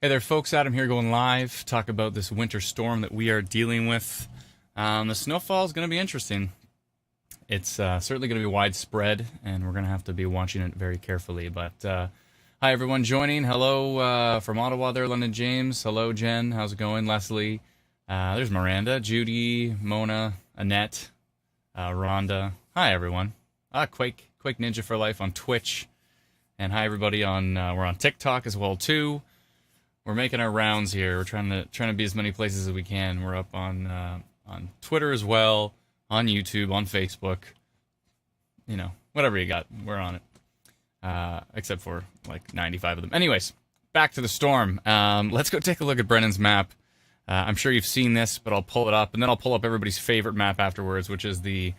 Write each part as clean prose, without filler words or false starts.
Hey there, folks. Adam here going live. Talk about this winter storm that we are dealing with. The snowfall is going to be interesting. It's certainly going to be widespread, and we're going to have to be watching it very carefully. But hi, everyone joining. Hello from Ottawa there, London James. Hello, Jen. How's it going? Leslie. There's Miranda, Judy, Mona, Annette, Rhonda. Hi, everyone. Quake Ninja for Life on Twitch. And hi, everybody on we're on TikTok as well, too. We're making our rounds here. We're trying to be as many places as we can. We're up on Twitter as well, on YouTube, on Facebook. You know, whatever you got, we're on it. Except for like 95 of them. Anyways, back to the storm. Let's go take a look at Brennan's map. I'm sure you've seen this, but I'll pull it up, and then I'll pull up everybody's favorite map afterwards, which is the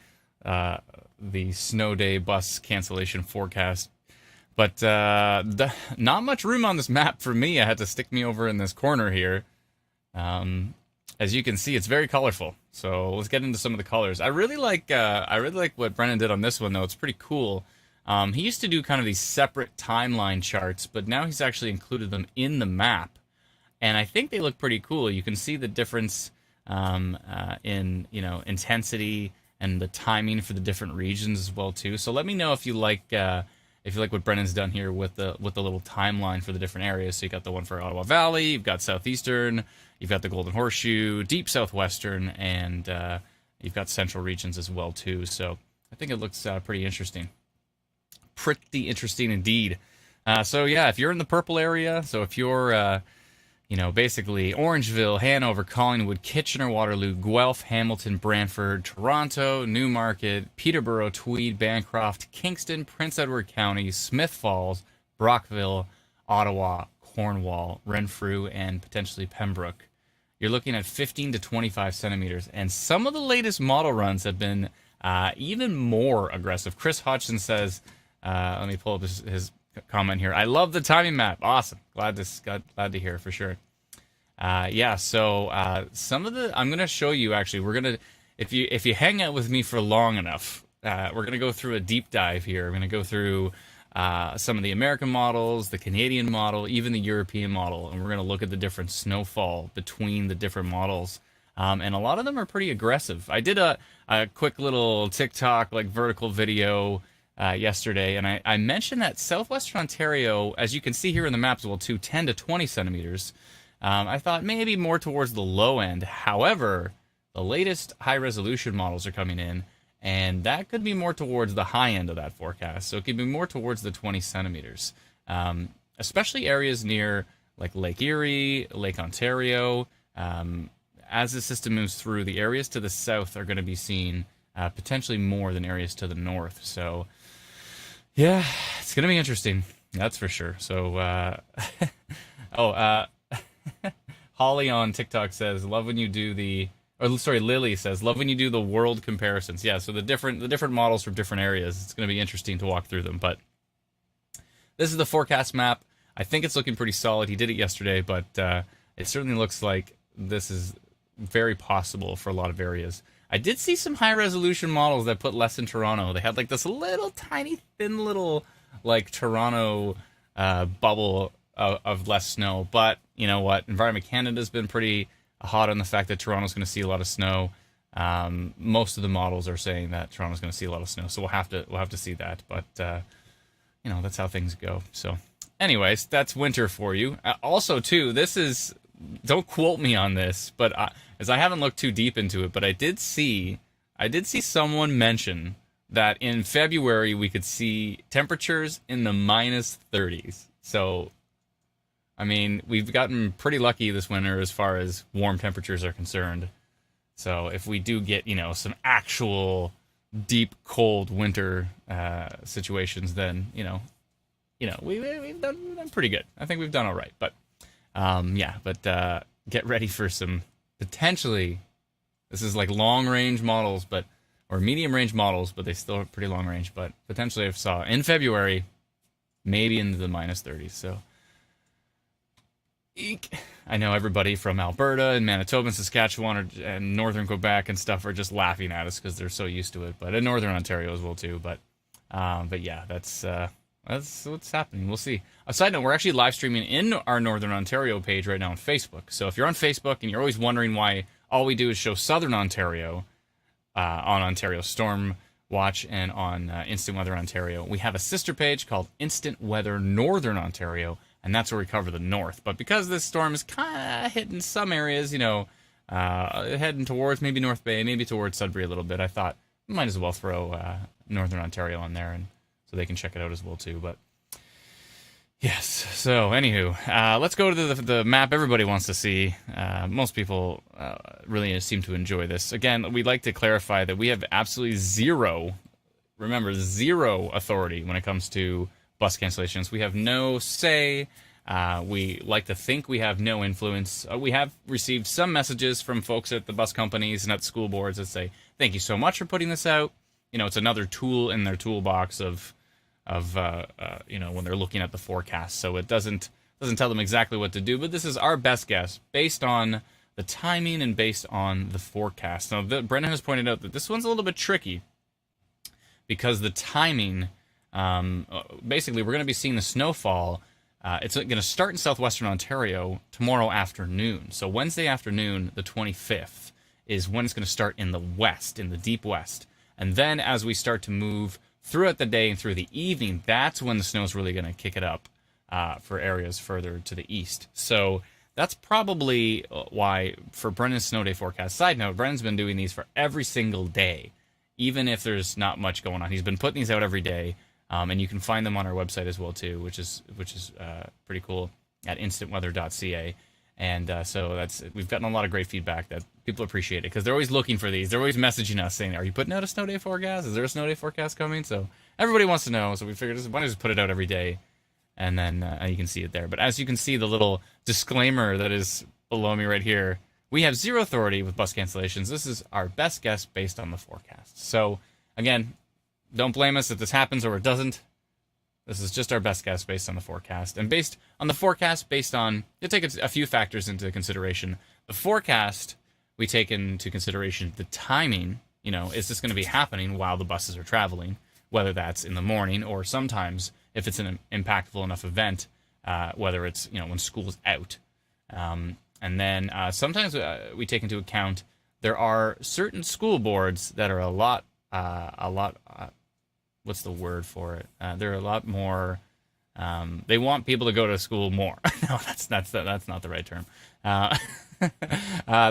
snow day bus cancellation forecast. But not much room on this map for me. I had to stick me over in this corner here. As you can see, it's very colorful. So let's get into some of the colors. I really like what Brennan did on this one, though. It's pretty cool. He used to do kind of these separate timeline charts, but now he's actually included them in the map, and I think they look pretty cool. You can see the difference in intensity and the timing for the different regions as well too. So let me know if you like. If you like what Brennan's done here with the little timeline for the different areas. So you got the one for Ottawa Valley, you've got Southeastern, you've got the Golden Horseshoe, Deep Southwestern, and you've got Central regions as well too. So I think it looks pretty interesting. Pretty interesting indeed. So yeah, if you're in the purple area, so if you're basically Orangeville, Hanover, Collingwood, Kitchener, Waterloo, Guelph, Hamilton, Brantford, Toronto, Newmarket, Peterborough, Tweed, Bancroft, Kingston, Prince Edward County, Smith Falls, Brockville, Ottawa, Cornwall, Renfrew, and potentially Pembroke. You're looking at 15 to 25 centimeters, and some of the latest model runs have been even more aggressive. Chris Hodgson says, let me pull up his comment here. I love the timing map. Awesome. Glad to hear for sure. So some of the I'm gonna show you actually. We're gonna if you hang out with me for long enough, we're gonna go through a deep dive here. We're gonna go through some of the American models, the Canadian model, even the European model, and we're gonna look at the different snowfall between the different models. And a lot of them are pretty aggressive. I did a quick little TikTok vertical video yesterday, and I mentioned that southwestern Ontario, as you can see here in the maps, will 10 to 20 centimeters. I thought maybe more towards the low end. However, the latest high-resolution models are coming in, and that could be more towards the high end of that forecast. So it could be more towards the 20 centimeters, especially areas near like Lake Erie, Lake Ontario. As the system moves through, the areas to the south are going to be seeing potentially more than areas to the north. So yeah, it's going to be interesting. That's for sure. So, Holly on TikTok says, love when you do Lily says, love when you do the world comparisons. Yeah, so the different models from different areas. It's going to be interesting to walk through them. But this is the forecast map. I think it's looking pretty solid. He did it yesterday, but it certainly looks like this is very possible for a lot of areas. I did see some high-resolution models that put less in Toronto. They had this little tiny, thin little Toronto bubble of less snow. But you know what? Environment Canada's been pretty hot on the fact that Toronto's going to see a lot of snow. Most of the models are saying that Toronto's going to see a lot of snow, so we'll have to see that. But that's how things go. So, anyways, that's winter for you. Also, too, this is. Don't quote me on this, but as I haven't looked too deep into it, but I did see someone mention that in February we could see temperatures in the minus 30s. So, I mean, we've gotten pretty lucky this winter as far as warm temperatures are concerned. So, if we do get some actual deep cold winter situations, then we've done pretty good. I think we've done all right, but. Get ready for some potentially, this is like long range models, or medium range models, but they still are pretty long range, but potentially I saw in February, maybe into the minus 30s. So eek. I know everybody from Alberta and Manitoba and Saskatchewan and northern Quebec and stuff are just laughing at us because they're so used to it, but in northern Ontario as well too. But yeah, that's That's what's happening. We'll see. A side note, we're actually live streaming in our Northern Ontario page right now on Facebook. So if you're on Facebook and you're always wondering why all we do is show Southern Ontario on Ontario Storm Watch and on Instant Weather Ontario, we have a sister page called Instant Weather Northern Ontario, and that's where we cover the north. But because this storm is kind of hitting some areas, heading towards maybe North Bay, maybe towards Sudbury a little bit, I thought might as well throw Northern Ontario on there, and so they can check it out as well too. But yes, so anywho, let's go to the map everybody wants to see. Most people really seem to enjoy this. Again, we'd like to clarify that we have absolutely zero authority when it comes to bus cancellations. We have no say. We like to think we have no influence. We have received some messages from folks at the bus companies and at school boards that say, thank you so much for putting this out. It's another tool in their toolbox of when they're looking at the forecast. So it doesn't tell them exactly what to do, but this is our best guess based on the timing and based on the forecast. Now, Brendan has pointed out that this one's a little bit tricky because the timing, basically we're going to be seeing the snowfall. It's going to start in southwestern Ontario tomorrow afternoon. So Wednesday afternoon, the 25th, is when it's going to start in the west, in the deep west. And then as we start to move throughout the day and through the evening, that's when the snow's really going to kick it up for areas further to the east. So that's probably why, for Brendan's snow day forecast, side note, Brendan's been doing these for every single day, even if there's not much going on. He's been putting these out every day, and you can find them on our website as well too, which is pretty cool, at instantweather.ca. And so we've gotten a lot of great feedback that people appreciate it because they're always looking for these. They're always messaging us saying, are you putting out a snow day forecast? Is there a snow day forecast coming? So everybody wants to know. So we figured, why don't we just put it out every day, and then you can see it there. But as you can see, the little disclaimer that is below me right here, we have zero authority with bus cancellations. This is our best guess based on the forecast. So again, don't blame us if this happens or it doesn't. This is just our best guess based on the forecast. And based on the forecast, you take a few factors into consideration. The forecast, we take into consideration the timing. Is this going to be happening while the buses are traveling? Whether that's in the morning or sometimes if it's an impactful enough event, whether it's, when school's out. And then sometimes we take into account there are certain school boards that are a lot what's the word for it? They're a lot more. They want people to go to school more. No, that's not the right term.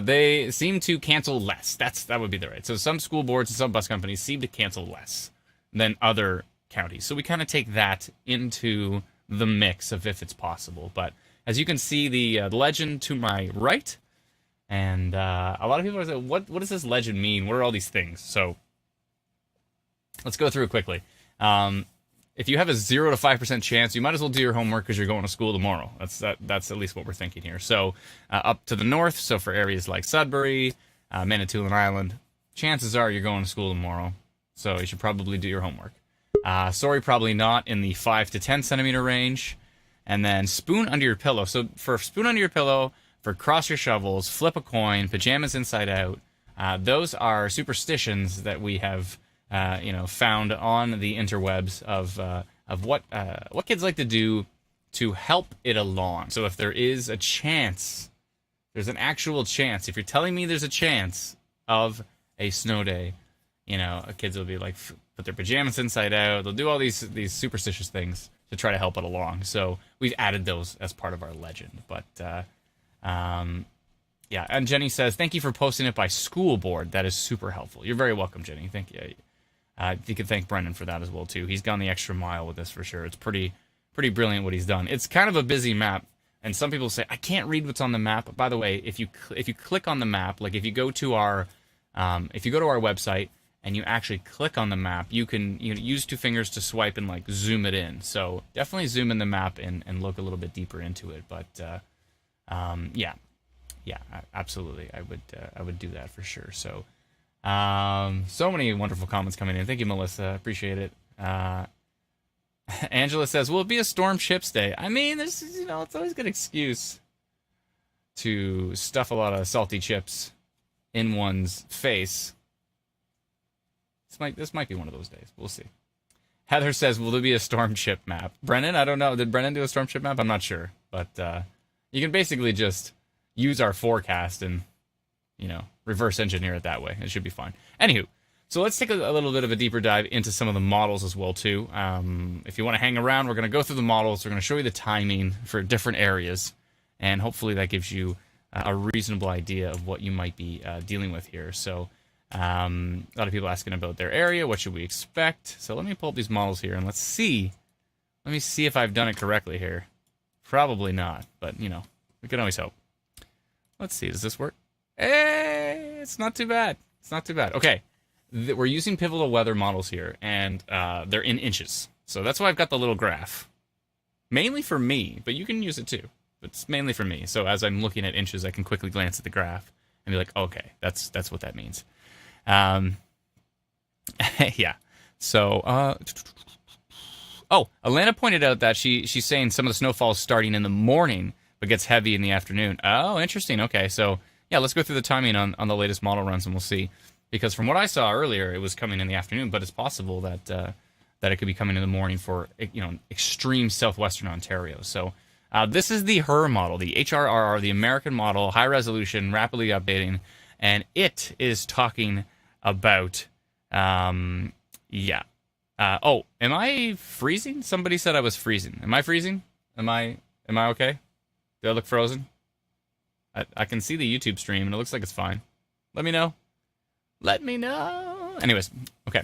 They seem to cancel less. That would be the right. So some school boards and some bus companies seem to cancel less than other counties. So we kind of take that into the mix of if it's possible. But as you can see, the legend to my right, and a lot of people are saying, what does this legend mean? What are all these things? So let's go through it quickly. If you have a 0 to 5% chance, you might as well do your homework because you're going to school tomorrow. That's at least what we're thinking here. So up to the north, so for areas like Sudbury, Manitoulin Island, chances are you're going to school tomorrow. So you should probably do your homework. Sorry, probably not, in the 5 to 10 centimeter range. And then spoon under your pillow. So for spoon under your pillow, for cross your shovels, flip a coin, pajamas inside out, those are superstitions that we have found on the interwebs of what kids like to do to help it along. So if there is a chance, there's an actual chance. If you're telling me there's a chance of a snow day, kids will be like, put their pajamas inside out. They'll do all these superstitious things to try to help it along. So we've added those as part of our legend. But yeah. And Jenny says, thank you for posting it by school board. That is super helpful. You're very welcome, Jenny. Thank you. You can thank Brendan for that as well too. He's gone the extra mile with this for sure. It's pretty brilliant what he's done. It's kind of a busy map, and some people say I can't read what's on the map. By the way, if you click on the map, like if you go to our website and you actually click on the map, you can use two fingers to swipe and like zoom it in. So definitely zoom in the map and look a little bit deeper into it. But yeah, absolutely, I would do that for sure. So. So many wonderful comments coming in. Thank you, Melissa. Appreciate it. Angela says, will it be a storm chips day? I mean, there's, it's always a good excuse to stuff a lot of salty chips in one's face. This might be one of those days. We'll see. Heather says, will there be a storm chip map? Brennan, I don't know. Did Brennan do a storm chip map? I'm not sure. But you can basically just use our forecast and, reverse engineer it that way. It should be fine. Anywho, so let's take a little bit of a deeper dive into some of the models as well, too. If you want to hang around, we're going to go through the models. We're going to show you the timing for different areas. And hopefully that gives you a reasonable idea of what you might be dealing with here. So a lot of people asking about their area. What should we expect? So let me pull up these models here and let's see. Let me see if I've done it correctly here. Probably not, but, we can always hope. Let's see. Does this work? Hey, it's not too bad. It's not too bad. Okay. We're using pivotal weather models here, and they're in inches. So that's why I've got the little graph. Mainly for me, but you can use it too. But it's mainly for me. So as I'm looking at inches, I can quickly glance at the graph and be like, okay, that's what that means. Yeah. So, Alana pointed out that she's saying some of the snowfall is starting in the morning, but gets heavy in the afternoon. Oh, interesting. Okay, so yeah, let's go through the timing on the latest model runs, and we'll see. Because from what I saw earlier, it was coming in the afternoon, but it's possible that it could be coming in the morning for extreme southwestern Ontario. So this is the HRR model, the HRRR, the American model, high resolution, rapidly updating, and it is talking about am I freezing? Somebody said I was freezing. Am I freezing? Am I okay? Do I look frozen? I can see the YouTube stream and it looks like it's fine. Let me know. Let me know. Anyways, okay.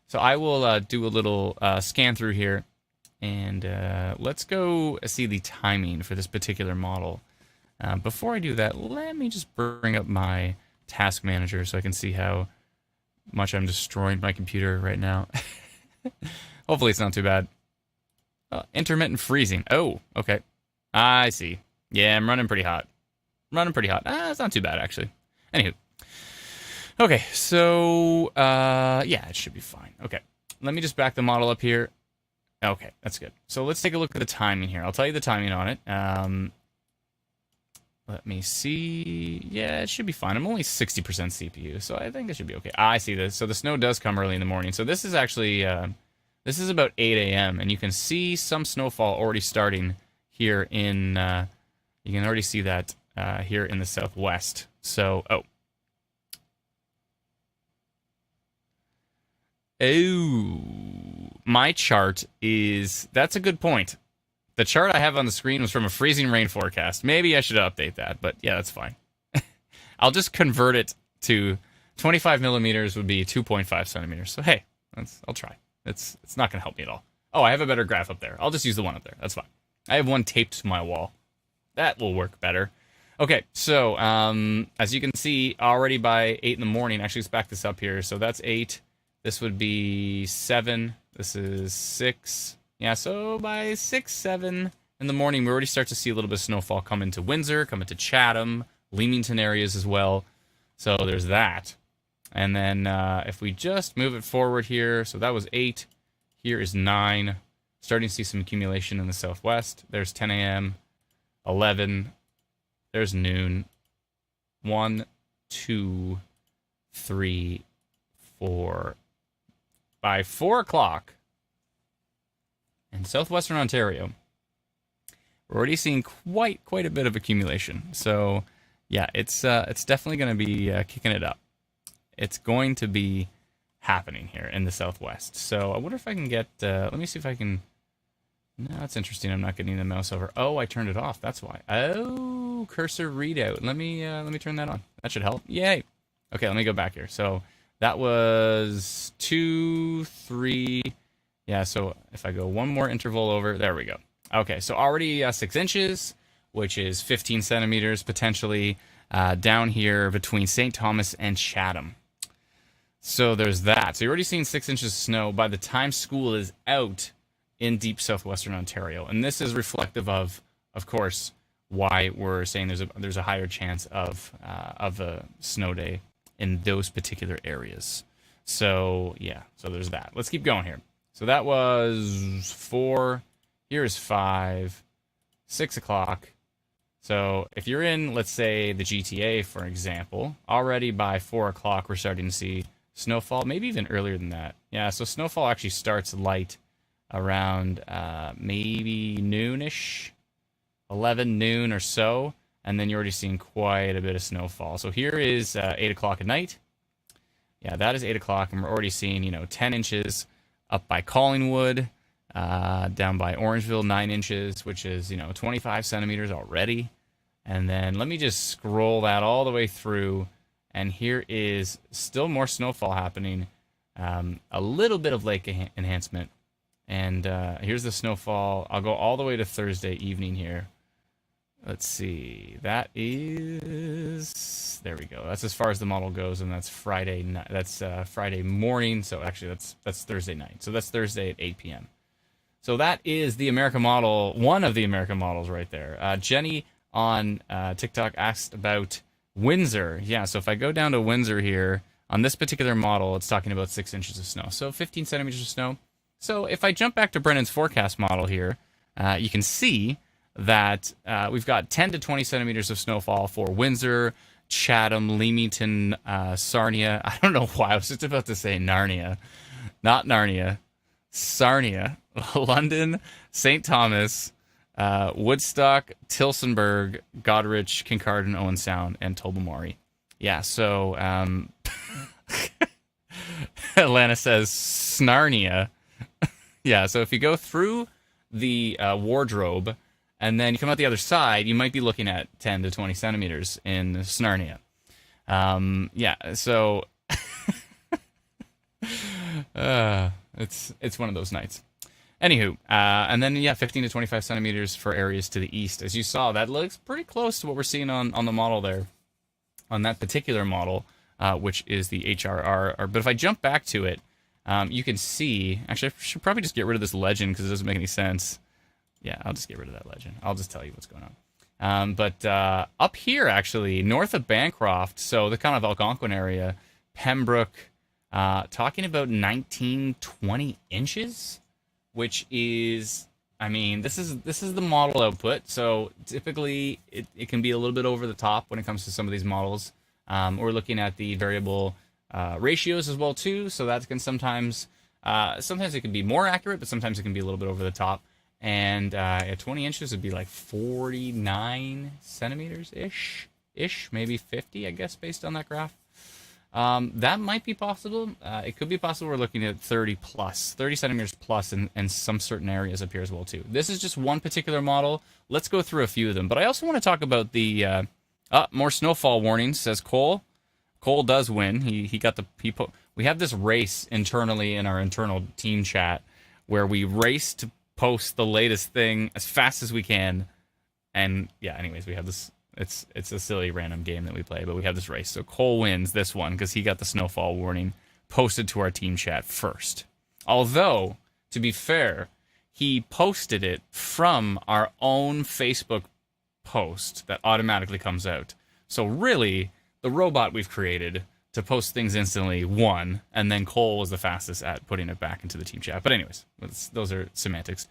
So I will do a little scan through here, and let's go see the timing for this particular model. Before I do that, let me just bring up my task manager so I can see how much I'm destroying my computer right now. Hopefully it's not too bad. Intermittent freezing. Oh, okay. I see. Yeah, I'm running pretty hot. It's not too bad, actually. Anywho. Okay, so, yeah, it should be fine. Okay, let me just back the model up here. Okay, that's good. So let's take a look at the timing here. I'll tell you the timing on it. Let me see. Yeah, it should be fine. I'm only 60% CPU, so I think it should be okay. I see this. So the snow does come early in the morning. So this is actually, this is about 8 a.m., and you can see some snowfall already starting here in, you can already see that here in the southwest. So, my chart is... That's a good point. The chart I have on the screen was from a freezing rain forecast. Maybe I should update that, but yeah, that's fine. I'll just convert it to 25 millimeters would be 2.5 centimeters. So hey, I'll try. It's not going to help me at all. Oh, I have a better graph up there. I'll just use the one up there. That's fine. I have one taped to my wall. That will work better. Okay, so as you can see, already by 8 in the morning, actually let's back this up here. So that's 8. This would be 7. This is 6. Yeah, so by 6, 7 in the morning, we already start to see a little bit of snowfall come into Windsor, come into Chatham, Leamington areas as well. So there's that. And then if we just move it forward here, so that was 8. Here is 9. Starting to see some accumulation in the southwest. There's 10 a.m., 11. There's noon. 1, 2, 3, 4. By 4 o'clock in southwestern Ontario, we're already seeing quite a bit of accumulation. So, yeah, it's definitely going to be kicking it up. It's going to be happening here in the southwest. So I wonder if I can get. Let me see if I can. No, that's interesting. I'm not getting the mouse over. Oh, I turned it off. That's why. Oh, cursor readout. Let me turn that on. That should help. Yay. Okay, let me go back here. So that was 2, 3. Yeah, so if I go one more interval over, there we go. Okay, so already 6 inches, which is 15 centimeters potentially down here between St. Thomas and Chatham. So there's that. So you're already seeing 6 inches of snow by the time school is out in deep southwestern Ontario. And this is reflective of course, why we're saying there's a higher chance of a snow day in those particular areas. So yeah, so there's that. Let's keep going here. So that was 4. Here's 5, 6 o'clock. So if you're in, let's say, the GTA, for example, already by 4 o'clock, we're starting to see snowfall, maybe even earlier than that. Yeah, so snowfall actually starts light around maybe noonish, 11 noon or so, and then you're already seeing quite a bit of snowfall. So here is 8 o'clock at night. Yeah, that is 8 o'clock, and we're already seeing, 10 inches up by Collingwood, down by Orangeville, 9 inches, which is, 25 centimeters already. And then let me just scroll that all the way through, and here is still more snowfall happening, a little bit of lake enhancement. And here's the snowfall. I'll go all the way to Thursday evening here. Let's see. That is... There we go. That's as far as the model goes, and that's Friday night. That's Friday morning. So actually, that's Thursday night. So that's Thursday at 8 p.m. So that is the America model, one of the America models right there. Jenny on TikTok asked about Windsor. Yeah, so if I go down to Windsor here, on this particular model, it's talking about 6 inches of snow. So 15 centimeters of snow. So if I jump back to Brennan's forecast model here, you can see that we've got 10 to 20 centimeters of snowfall for Windsor, Chatham, Leamington, Sarnia. I don't know why. I was just about to say Narnia. Not Narnia. Sarnia. London, St. Thomas, Woodstock, Tilsonburg, Goderich, Kincardine, Owen Sound, and Tobermory. Yeah, so Atlanta says Snarnia. Yeah, so if you go through the wardrobe and then you come out the other side, you might be looking at 10 to 20 centimeters in Snarnia. Yeah, so it's one of those nights. Anywho, and then, yeah, 15 to 25 centimeters for areas to the east. As you saw, that looks pretty close to what we're seeing on the model there, on that particular model, which is the HRR. But if I jump back to it, you can see... Actually, I should probably just get rid of this legend because it doesn't make any sense. Yeah, I'll just get rid of that legend. I'll just tell you what's going on. But up here, actually, north of Bancroft, so the kind of Algonquin area, Pembroke, talking about 19, 20 inches, which is... I mean, this is the model output, so typically it can be a little bit over the top when it comes to some of these models. We're looking at the variable ratios as well too, so that can sometimes it can be more accurate, but sometimes it can be a little bit over the top. And 20 inches would be like 49 centimeters ish, maybe 50, I guess, based on that graph. That might be possible. It could be possible we're looking at 30 centimeters plus in some certain areas up here as well too. This is just one particular model. Let's go through a few of them. But I also want to talk about the more snowfall warnings, says Cole. Cole does win. We have this race internally in our internal team chat where we race to post the latest thing as fast as we can. And yeah, anyways, we have this. It's a silly random game that we play, but we have this race. So Cole wins this one because he got the snowfall warning posted to our team chat first. Although, to be fair, he posted it from our own Facebook post that automatically comes out. So really, the robot we've created to post things instantly won, and then Cole was the fastest at putting it back into the team chat. But anyways, those are semantics.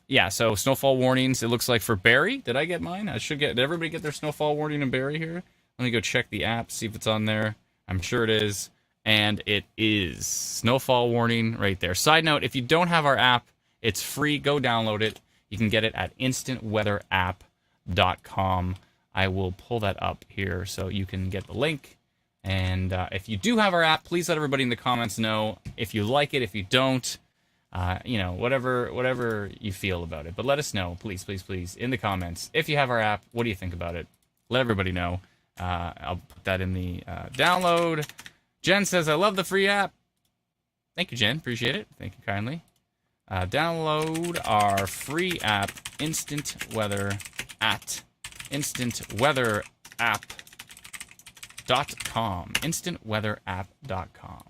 Yeah, so snowfall warnings, it looks like for Barrie. Did I get mine? Did everybody get their snowfall warning in Barrie here? Let me go check the app, see if it's on there. I'm sure it is. And it is. Snowfall warning right there. Side note, if you don't have our app, it's free. Go download it. You can get it at instantweatherapp.com. I will pull that up here so you can get the link. And if you do have our app, please let everybody in the comments know if you like it, if you don't. Whatever you feel about it. But let us know, please, please, please, in the comments. If you have our app, what do you think about it? Let everybody know. I'll put that in the download. Jen says, I love the free app. Thank you, Jen. Appreciate it. Thank you kindly. Download our free app, Instant Weather, at instantweatherapp.com. Instantweatherapp.com.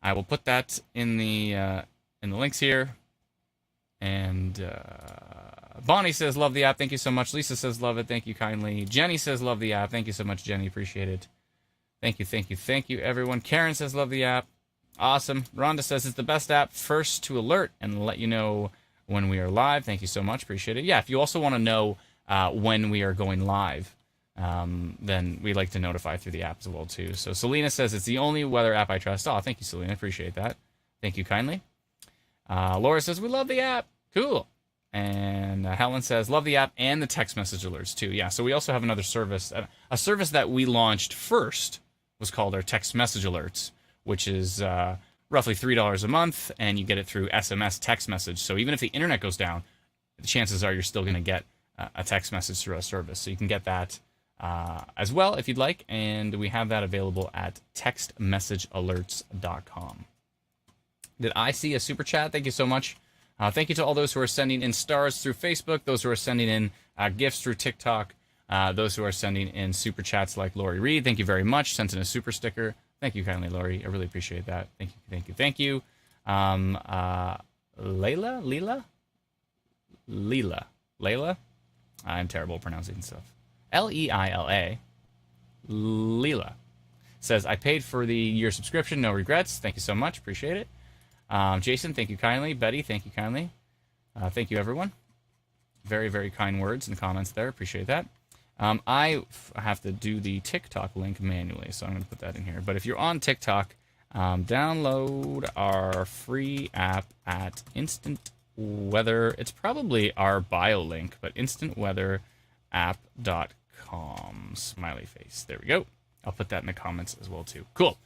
I will put that in the links here. And Bonnie says, love the app. Thank you so much. Lisa says, love it. Thank you kindly. Jenny says, love the app. Thank you so much, Jenny. Appreciate it. Thank you, thank you, thank you, everyone. Karen says, love the app. Awesome. Rhonda says, it's the best app, first to alert and let you know when we are live. Thank you so much. Appreciate it. Yeah, if you also want to know when we are going live, then we like to notify through the app as well too. So Selena says it's the only weather app I trust. Oh, thank you, Selena. Appreciate that. Thank you kindly. Laura says, we love the app. Cool. And Helen says, love the app and the text message alerts too. Yeah, so we also have another service. A service that we launched first was called our text message alerts, which is roughly $3 a month, and you get it through SMS text message. So even if the internet goes down, the chances are you're still going to get a text message through our service. So you can get that as well if you'd like, and we have that available at textmessagealerts.com. Did I see a super chat? Thank you so much. Thank you to all those who are sending in stars through Facebook, those who are sending in gifts through TikTok, those who are sending in super chats like Lori Reed. Thank you very much. Sent in a super sticker. Thank you kindly, Lori. I really appreciate that. Thank you, thank you, thank you. Layla? I'm terrible at pronouncing stuff. Leila. Leela says, I paid for the year subscription. No regrets. Thank you so much. Appreciate it. Jason, thank you kindly. Betty, thank you kindly. Thank you, everyone. Very, very kind words and comments there. Appreciate that. I have to do the TikTok link manually, so I'm going to put that in here. But if you're on TikTok, download our free app at Instant Weather. It's probably our bio link, but instantweatherapp.com. Smiley face. There we go. I'll put that in the comments as well, too. Cool.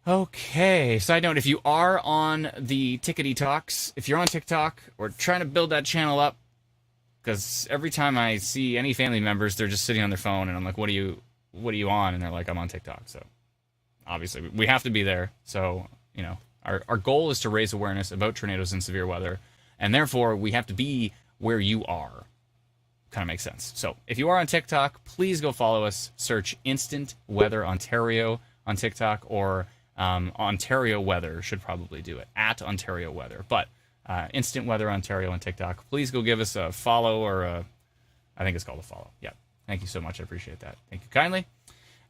Okay, side note, if you are on the Tickety Talks, if you're on TikTok or trying to build that channel up, because every time I see any family members, they're just sitting on their phone, and I'm like, what are you on? And they're like, I'm on TikTok. So obviously we have to be there. So, you know, our goal is to raise awareness about tornadoes and severe weather, and therefore we have to be where you are. Kind of makes sense. So if you are on TikTok, please go follow us. Search Instant Weather Ontario on TikTok, or Ontario Weather should probably do it, at Ontario Weather. But Instant Weather Ontario on TikTok. Please go give us a follow, or I think it's called a follow. Yeah. Thank you so much. I appreciate that. Thank you kindly.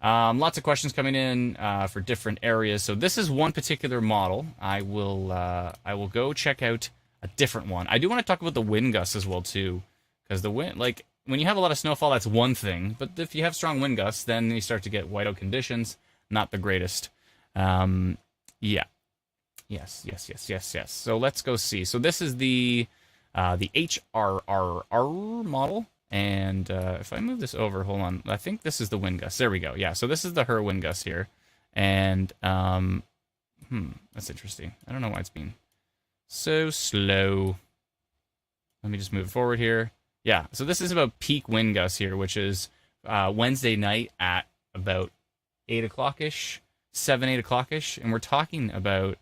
Lots of questions coming in for different areas. So this is one particular model. I will go check out a different one. I do want to talk about the wind gusts as well too, because the wind, like when you have a lot of snowfall, that's one thing. But if you have strong wind gusts, then you start to get whiteout conditions. Not the greatest. Yeah. Yes. So let's go see. So this is the HRRR model, and if I move this over, hold on. I think this is the wind gust. There we go. Yeah. So this is the HRRR wind gust here, and that's interesting. I don't know why it's being so slow. Let me just move forward here. Yeah. So this is about peak wind gusts here, which is Wednesday night at about 8 o'clock-ish. 8 o'clock-ish, and we're talking about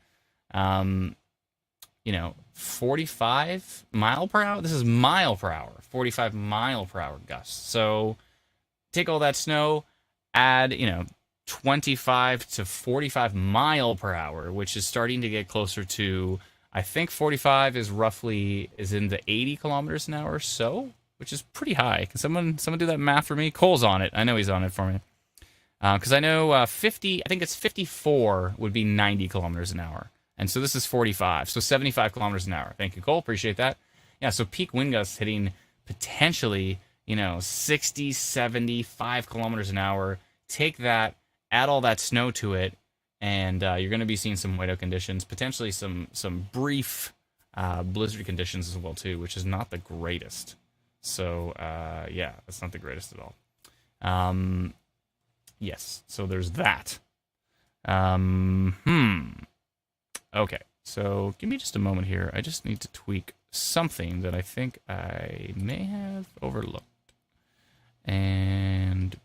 45 mile per hour. This is mile per hour, 45 mile per hour gusts. So take all that snow, add 25 to 45 mile per hour, which is starting to get closer to, I think 45 is in the 80 kilometers an hour or so, which is pretty high. Can someone do that math for me? Cole's on it. I know he's on it for me. Because I know 50, I think it's 54 would be 90 kilometers an hour. And so this is 45, so 75 kilometers an hour. Thank you, Cole. Appreciate that. Yeah, so peak wind gusts hitting potentially, 60, 75 kilometers an hour. Take that, add all that snow to it, and you're going to be seeing some whiteout conditions, potentially some brief blizzard conditions as well, too, which is not the greatest. So, yeah, that's not the greatest at all. Yes, so there's that. Okay, so give me just a moment here. I just need to tweak something that I think I may have overlooked. And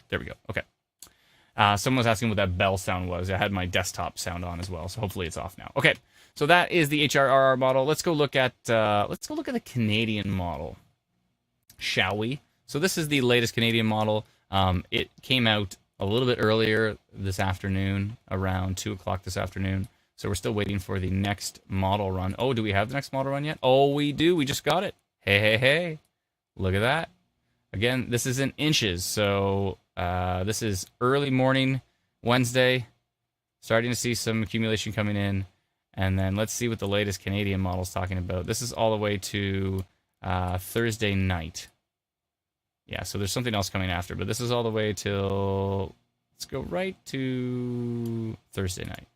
there we go. Okay. Someone was asking what that bell sound was. I had my desktop sound on as well, so hopefully it's off now. Okay, so that is the HRRR model. Let's go look at the Canadian model, shall we? So this is the latest Canadian model. It came out a little bit earlier this afternoon, around 2 o'clock this afternoon. So we're still waiting for the next model run. Oh, do we have the next model run yet? Oh, we do. We just got it. Hey. Look at that. Again, this is in inches. So this is early morning, Wednesday. Starting to see some accumulation coming in. And then let's see what the latest Canadian model is talking about. This is all the way to Thursday night. Yeah, so there's something else coming after, but this is all the way till, let's go right to Thursday night.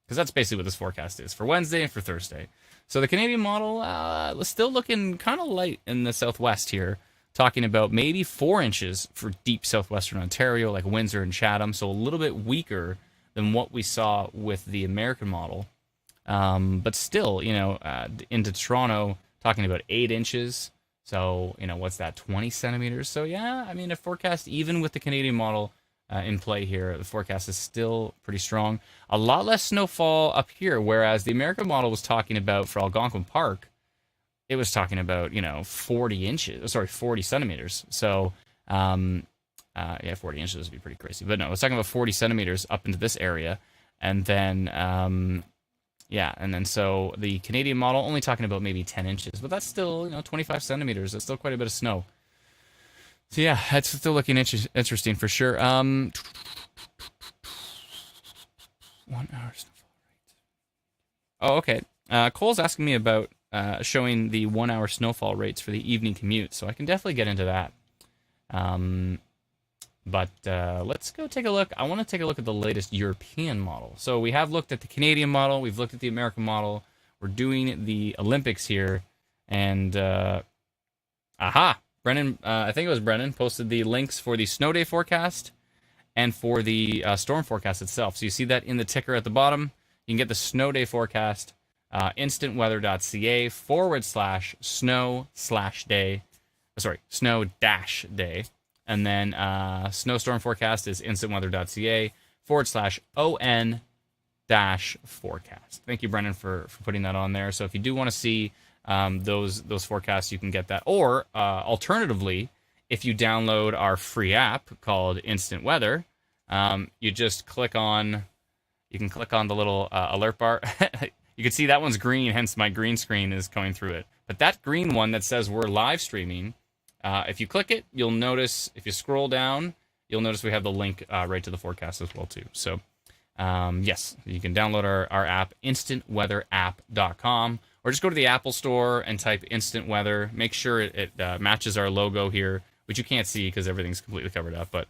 because that's basically what this forecast is for Wednesday and for Thursday. So the Canadian model still looking kind of light in the southwest here, talking about maybe 4 inches for deep southwestern Ontario, like Windsor and Chatham, so a little bit weaker than what we saw with the American model. But still, into Toronto, talking about 8 inches. So, what's that, 20 centimeters? So, yeah, I mean, a forecast, even with the Canadian model in play here, the forecast is still pretty strong. A lot less snowfall up here, whereas the American model was talking about, for Algonquin Park, it was talking about, 40 centimeters. So, 40 inches would be pretty crazy. But no, I was talking about 40 centimeters up into this area. And then, so the Canadian model only talking about maybe 10 inches, but that's still, 25 centimeters. That's still quite a bit of snow. So yeah, that's still looking interesting for sure. 1 hour snowfall rate. Oh, okay. Cole's asking me about showing the 1 hour snowfall rates for the evening commute, so I can definitely get into that. But let's go take a look. I want to take a look at the latest European model. So we have looked at the Canadian model. We've looked at the American model. We're doing the Olympics here. And, Brennan, I think it was Brennan, posted the links for the snow day forecast and for the storm forecast itself. So you see that in the ticker at the bottom. You can get the snow day forecast, instantweather.ca/snow-day. And then snowstorm forecast is instantweather.ca/on-forecast. Thank you, Brennan, for putting that on there. So if you do want to see those forecasts, you can get that. Or alternatively, if you download our free app called Instant Weather, you just click on the little alert bar. You can see that one's green, hence my green screen is going through it. But that green one that says we're live streaming, if you click it, you'll notice, if you scroll down, you'll notice we have the link right to the forecast as well, too. So, yes, you can download our app, instantweatherapp.com, or just go to the Apple Store and type Instant Weather. Make sure it matches our logo here, which you can't see because everything's completely covered up. But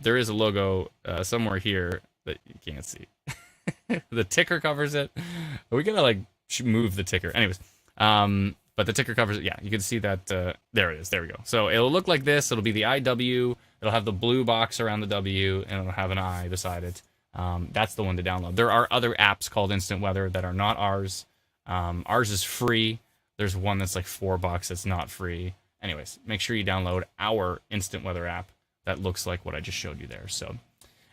there is a logo somewhere here that you can't see. The ticker covers it. We gotta, move the ticker. Anyways, but the ticker covers it. Yeah, you can see that. There it is. There we go. So it'll look like this. It'll be the IW. It'll have the blue box around the W, and it'll have an I beside it. That's the one to download. There are other apps called Instant Weather that are not ours. Ours is free. There's one that's like $4 that's not free. Anyways, make sure you download our Instant Weather app. That looks like what I just showed you there. So,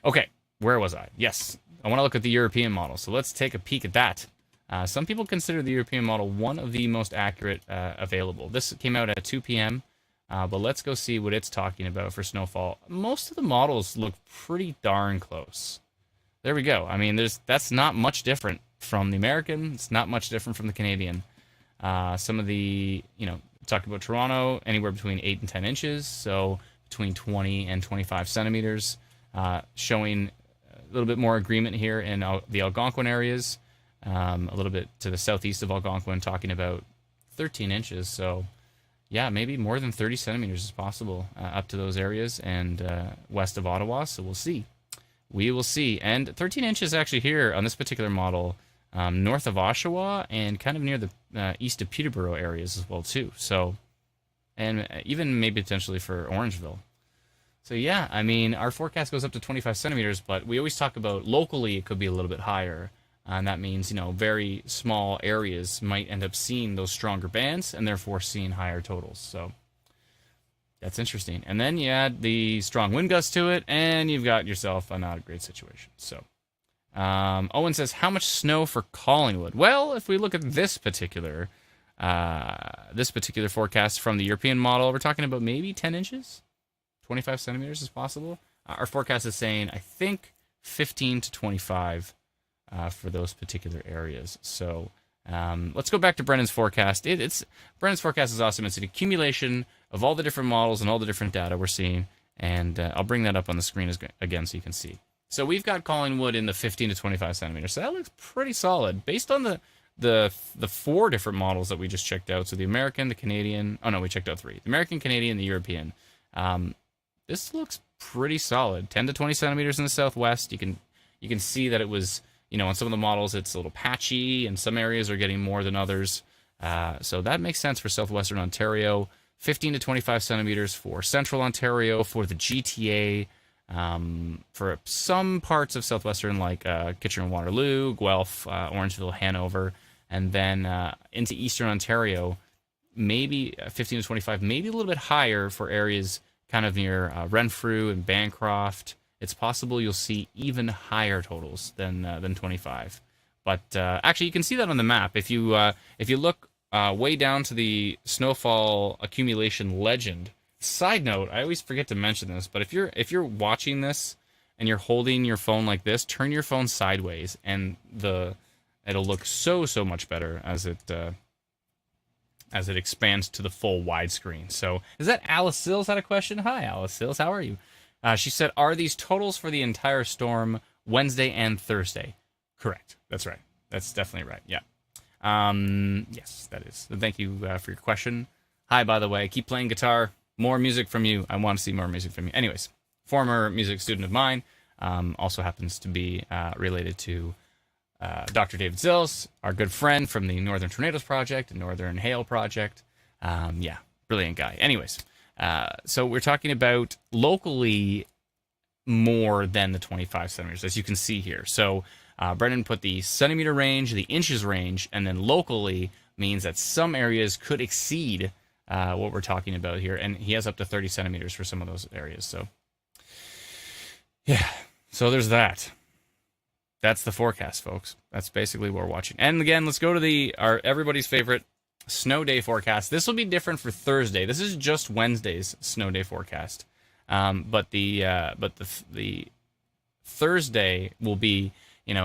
okay, where was I? Yes, I want to look at the European model. So let's take a peek at that. Some people consider the European model one of the most accurate available. This came out at 2 p.m., but let's go see what it's talking about for snowfall. Most of the models look pretty darn close. There we go. I mean, that's not much different from the American. It's not much different from the Canadian. Some of the, talking about Toronto, anywhere between 8 and 10 inches, so between 20 and 25 centimeters, showing a little bit more agreement here in the Algonquin areas. A little bit to the southeast of Algonquin, talking about 13 inches. So, yeah, maybe more than 30 centimeters is possible up to those areas and west of Ottawa. So we'll see. We will see. And 13 inches actually here on this particular model, north of Oshawa and kind of near the east of Peterborough areas as well, too. So, and even maybe potentially for Orangeville. So, yeah, I mean, our forecast goes up to 25 centimeters, but we always talk about locally it could be a little bit higher. And that means, very small areas might end up seeing those stronger bands and therefore seeing higher totals. So that's interesting. And then you add the strong wind gusts to it, and you've got yourself a not a great situation. So Owen says, how much snow for Collingwood? Well, if we look at this particular forecast from the European model, we're talking about maybe 10 inches, 25 centimeters is possible. Our forecast is saying, I think, 15 to 25 for those particular areas. So let's go back to Brennan's forecast. Brennan's forecast is awesome. It's an accumulation of all the different models and all the different data we're seeing. And I'll bring that up on the screen again so you can see. So we've got Collingwood in the 15 to 25 centimeters. So that looks pretty solid based on the 4 different models that we just checked out. So the American, the Canadian. Oh no, we checked out 3. The American, Canadian, the European. This looks pretty solid. 10 to 20 centimeters in the southwest. You can see that it was on some of the models, it's a little patchy, and some areas are getting more than others. So that makes sense for southwestern Ontario. 15 to 25 centimeters for central Ontario, for the GTA, for some parts of southwestern like Kitchener-Waterloo, Guelph, Orangeville, Hanover, and then into eastern Ontario, maybe 15 to 25, maybe a little bit higher for areas kind of near Renfrew and Bancroft. It's possible you'll see even higher totals than 25. But actually, you can see that on the map. If you look way down to the snowfall accumulation legend. Side note, I always forget to mention this, but if you're watching this and you're holding your phone like this, turn your phone sideways, and it'll look so much better as it expands to the full widescreen. So, is that Alice Sills had a question? Hi, Alice Sills, how are you? She said, "Are these totals for the entire storm Wednesday and Thursday?" Correct. That's right. That's definitely right. Yeah. Yes, that is. Thank you for your question. Hi, by the way. Keep playing guitar. More music from you. I want to see more music from you. Anyways, former music student of mine, also happens to be related to Dr. David Sills, our good friend from the Northern Tornadoes Project and Northern Hail Project. Yeah, brilliant guy. Anyways, so we're talking about locally more than the 25 centimeters, as you can see here. So Brendan put the centimeter range, the inches range, and then locally means that some areas could exceed what we're talking about here. And he has up to 30 centimeters for some of those areas. So, yeah. So there's that. That's the forecast, folks. That's basically what we're watching. And again, let's go to our everybody's favorite snow day forecast. This will be different for Thursday. This is just Wednesday's snow day forecast. But the Thursday will be,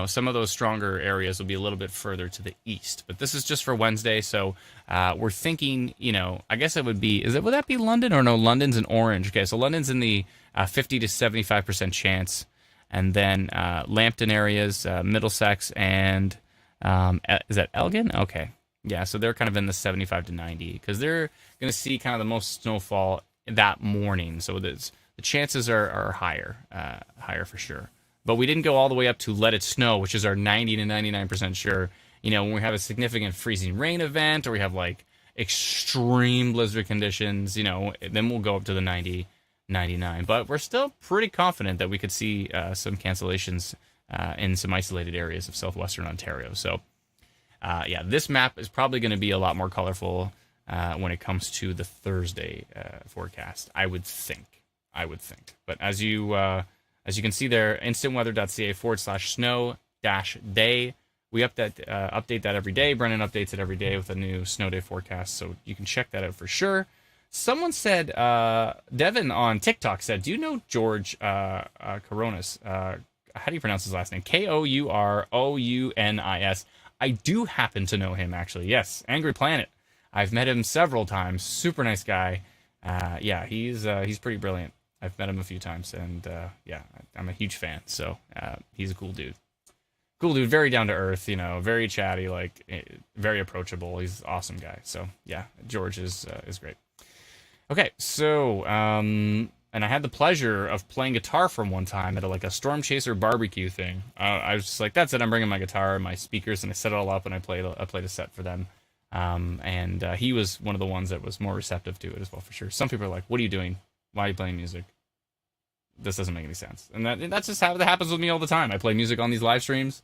some of those stronger areas will be a little bit further to the east. But this is just for Wednesday, so we're thinking, I guess it would be, would that be London? Or no, London's in orange. Okay, so London's in the 50 to 75% chance. And then Lambton areas, Middlesex, and is that Elgin? Okay. Yeah, so they're kind of in the 75 to 90, because they're going to see kind of the most snowfall that morning. So the chances are higher for sure. But we didn't go all the way up to let it snow, which is our 90 to 99% sure. When we have a significant freezing rain event, or we have like extreme blizzard conditions, then we'll go up to the 90, 99. But we're still pretty confident that we could see some cancellations in some isolated areas of southwestern Ontario. So, yeah, this map is probably going to be a lot more colorful when it comes to the Thursday forecast, I would think. But as you can see there, instantweather.ca/snow-day. We update that every day. Brennan updates it every day with a new snow day forecast, so you can check that out for sure. Someone said, Devin on TikTok said, do you know George Kourounis? How do you pronounce his last name? Kourounis. I do happen to know him, actually. Yes, Angry Planet. I've met him several times. Super nice guy. Yeah, he's pretty brilliant. I've met him a few times, and yeah, I'm a huge fan. So he's a cool dude. Cool dude, very down to earth, very chatty, very approachable. He's an awesome guy. So yeah, George is great. Okay, so and I had the pleasure of playing guitar from one time at a Storm Chaser barbecue thing. I was just like, that's it. I'm bringing my guitar and my speakers, and I set it all up, and I played a set for them. And he was one of the ones that was more receptive to it as well, for sure. Some people are like, "What are you doing? Why are you playing music? This doesn't make any sense." And that's just how that happens with me all the time. I play music on these live streams.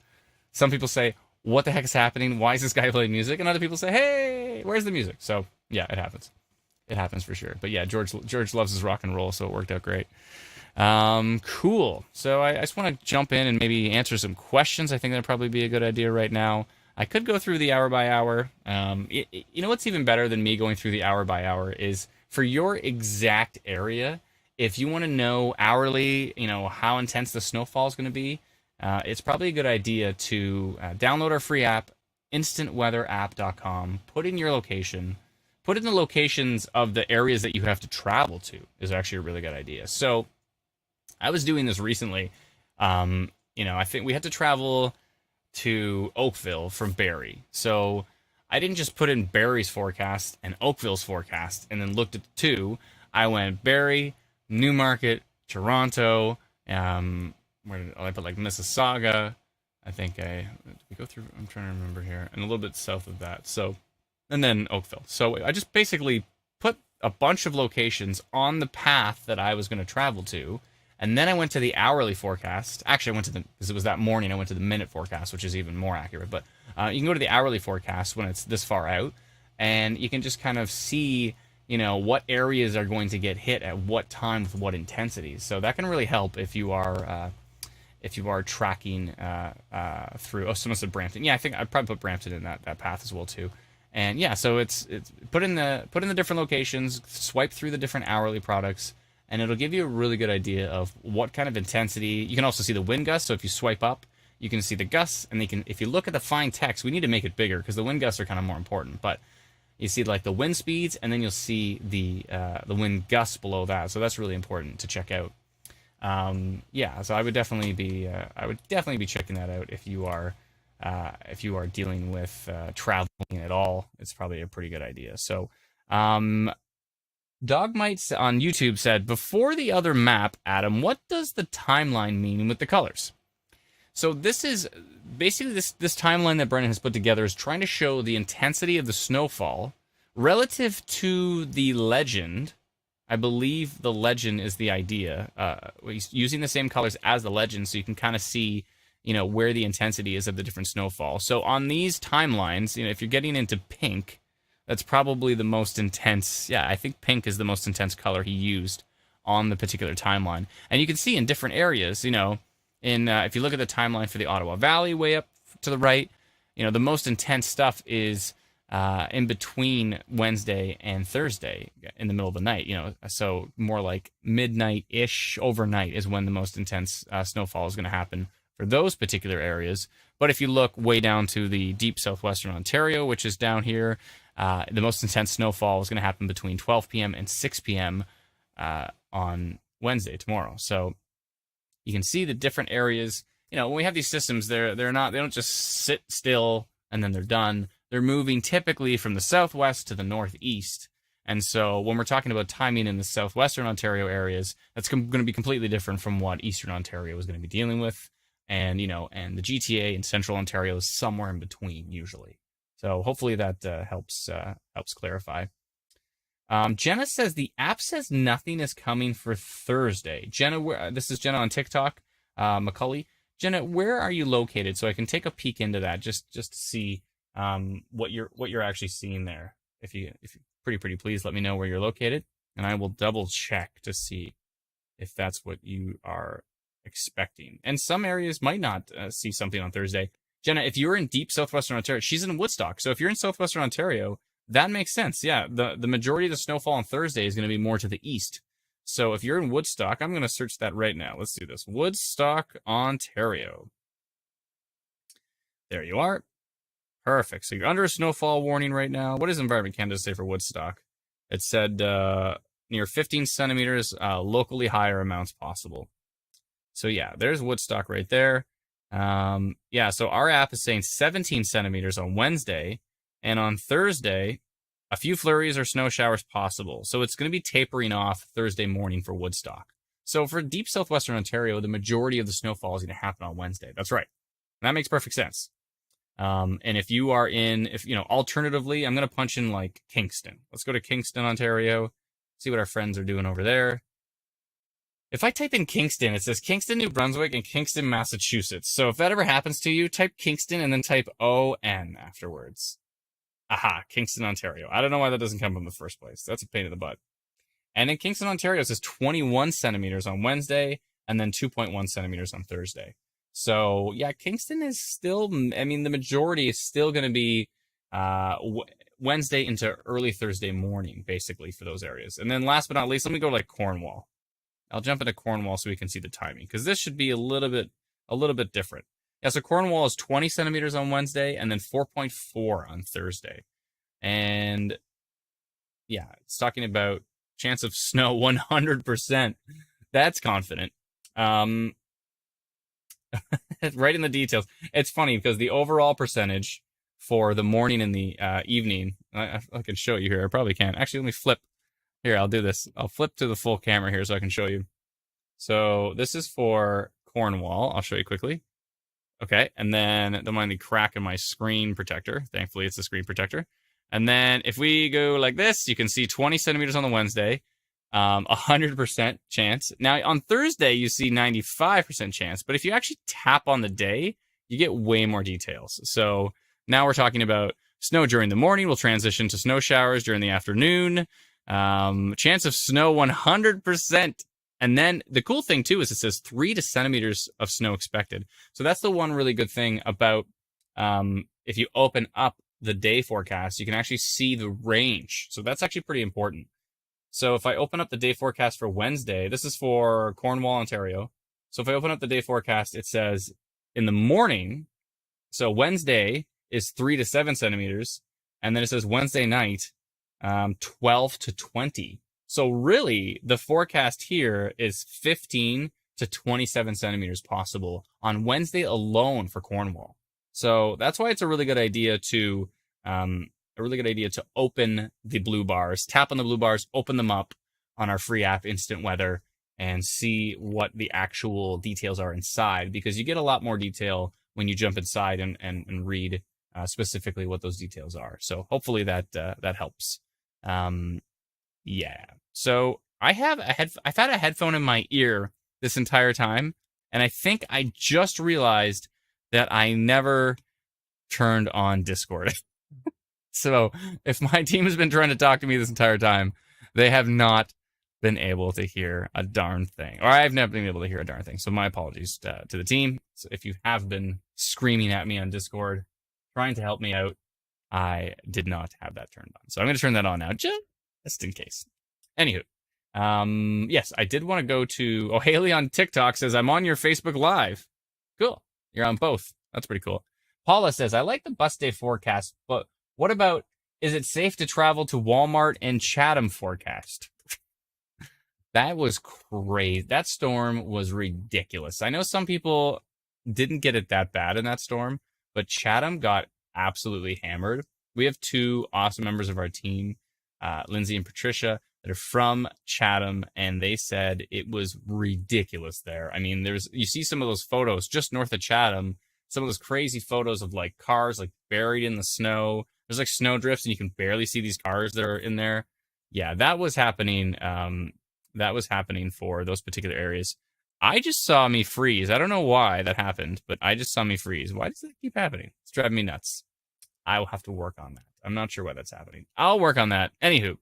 Some people say, "What the heck is happening? Why is this guy playing music?" And other people say, "Hey, where's the music?" So yeah, it happens. It happens for sure. But yeah, George loves his rock and roll, so it worked out great. Cool. So I just want to jump in and maybe answer some questions. I think that'd probably be a good idea right now. I could go through the hour by hour. What's even better than me going through the hour by hour is for your exact area. If you want to know hourly, how intense the snowfall is going to be, it's probably a good idea to download our free app, instantweatherapp.com. Put in your location. Put in the locations of the areas that you have to travel to is actually a really good idea. So I was doing this recently. I think we had to travel to Oakville from Barrie. So I didn't just put in Barrie's forecast and Oakville's forecast and then looked at the two. I went Barrie, Newmarket, Toronto, where did I put Mississauga, I think we go through. I'm trying to remember here, and a little bit south of that. So, and then Oakville. So I just basically put a bunch of locations on the path that I was going to travel to, and then I went to the hourly forecast. Actually, I went to because it was that morning. I went to the minute forecast, which is even more accurate. But you can go to the hourly forecast when it's this far out, and you can just kind of see, what areas are going to get hit at what time with what intensities. So that can really help if you are tracking through. Oh, someone said Brampton. Yeah, I think I'd probably put Brampton in that path as well too. And yeah, so it's put in the different locations, swipe through the different hourly products, and it'll give you a really good idea of what kind of intensity. You can also see the wind gusts. So if you swipe up, you can see the gusts, and if you look at the fine text, we need to make it bigger because the wind gusts are kind of more important. But you see like the wind speeds, and then you'll see the wind gusts below that. So that's really important to check out. Yeah, so I would definitely be checking that out if you are dealing with traveling at all. It's probably a pretty good idea. So, Dogmites on YouTube said, before the other map, Adam, what does the timeline mean with the colors? So this is basically this timeline that Brennan has put together is trying to show the intensity of the snowfall relative to the legend. I believe the legend is the idea. He's using the same colors as the legend, so you can kind of see, where the intensity is of the different snowfall. So on these timelines, if you're getting into pink, that's probably the most intense. Yeah, I think pink is the most intense color he used on the particular timeline. And you can see in different areas, if you look at the timeline for the Ottawa Valley way up to the right, the most intense stuff is in between Wednesday and Thursday in the middle of the night, so more like midnight-ish, overnight is when the most intense snowfall is going to happen for those particular areas. But if you look way down to the deep southwestern Ontario, which is down here, the most intense snowfall is going to happen between 12 p.m. and 6 p.m. On Wednesday, tomorrow. So you can see the different areas. When we have these systems, they don't just sit still and then they're done. They're moving typically from the southwest to the northeast. And so when we're talking about timing in the southwestern Ontario areas, that's going to be completely different from what eastern Ontario is going to be dealing with. And, and the GTA in central Ontario is somewhere in between usually. So hopefully that helps clarify. Jenna says the app says nothing is coming for Thursday. Jenna, this is Jenna on TikTok, Macaulay. Jenna, where are you located? So I can take a peek into that just to see what you're actually seeing there. If you pretty please let me know where you're located, and I will double check to see if that's what you are expecting. And some areas might not see something on Thursday. Jenna, if you're in deep southwestern Ontario, she's in Woodstock. So if you're in southwestern Ontario, that makes sense. Yeah, the majority of the snowfall on Thursday is going to be more to the east. So if you're in Woodstock, I'm going to search that right now. Let's do this. Woodstock, Ontario. There you are. Perfect. So you're under a snowfall warning right now. What does Environment Canada say for Woodstock? It said near 15 centimeters, locally higher amounts possible. So yeah, there's Woodstock right there. Yeah, so our app is saying 17 centimeters on Wednesday, and on Thursday, a few flurries or snow showers possible. So it's going to be tapering off Thursday morning for Woodstock. So for deep southwestern Ontario, the majority of the snowfall is going to happen on Wednesday. That's right. And that makes perfect sense. And if you are alternatively, I'm going to punch in like Kingston. Let's go to Kingston, Ontario, see what our friends are doing over there. If I type in Kingston, it says Kingston, New Brunswick, and Kingston, Massachusetts. So if that ever happens to you, type Kingston and then type ON afterwards. Aha, Kingston, Ontario. I don't know why that doesn't come from the first place. That's a pain in the butt. And in Kingston, Ontario, it says 21 centimeters on Wednesday and then 2.1 centimeters on Thursday. So, yeah, Kingston is still, the majority is still going to be Wednesday into early Thursday morning, basically, for those areas. And then last but not least, let me go to like Cornwall. I'll jump into Cornwall so we can see the timing, because this should be a little bit different. Yeah, so Cornwall is 20 centimeters on Wednesday and then 4.4 on Thursday. And yeah, it's talking about chance of snow 100%. That's confident. Right in the details. It's funny because the overall percentage for the morning and the evening, I can show you here. I probably can't. Actually, let me flip. Here, I'll do this. I'll flip to the full camera here so I can show you. So this is for Cornwall. I'll show you quickly. Okay, and then don't mind the crack in my screen protector. Thankfully, it's a screen protector. And then if we go like this, you can see 20 centimeters on the Wednesday, 100% chance. Now on Thursday, you see 95% chance. But if you actually tap on the day, you get way more details. So now we're talking about snow during the morning. We'll transition to snow showers during the afternoon. Chance of snow 100%. And then the cool thing too is it says 3 to centimeters of snow expected. So that's the one really good thing about if you open up the day forecast, you can actually see the range. So that's actually pretty important. So if I open up the day forecast for Wednesday, this is for Cornwall, Ontario. So if I open up the day forecast, it says in the morning, so Wednesday is 3 to 7 centimeters. And then it says Wednesday night, 12 to 20. So really, the forecast here is 15 to 27 centimeters possible on Wednesday alone for Cornwall. So that's why it's a really good idea to open the blue bars, tap on the blue bars, open them up on our free app, Instant Weather, and see what the actual details are inside, because you get a lot more detail when you jump inside and read specifically what those details are. So hopefully that helps. Yeah. So I've had a headphone in my ear this entire time, and I think I just realized that I never turned on Discord. So if my team has been trying to talk to me this entire time, they have not been able to hear a darn thing, or I've never been able to hear a darn thing. So my apologies to the team. So if you have been screaming at me on Discord, trying to help me out, I did not have that turned on. So I'm going to turn that on now, just in case. Anywho, yes, I did want to go to, Haley on TikTok says, I'm on your Facebook Live. Cool. You're on both. That's pretty cool. Paula says, I like the bus day forecast, but what about, is it safe to travel to Walmart and Chatham forecast? That was crazy. That storm was ridiculous. I know some people didn't get it that bad in that storm, but Chatham got absolutely hammered. We have 2 awesome members of our team, Lindsay and Patricia, that are from Chatham, and they said it was ridiculous there. I mean, you see some of those photos just north of Chatham, some of those crazy photos of like cars like buried in the snow. There's like snow drifts, and you can barely see these cars that are in there. Yeah, that was happening. That was happening for those particular areas. I just saw me freeze. I don't know why that happened, but I just saw me freeze. Why does that keep happening? It's driving me nuts. I will have to work on that. I'm not sure why that's happening. I'll work on that. Anywho.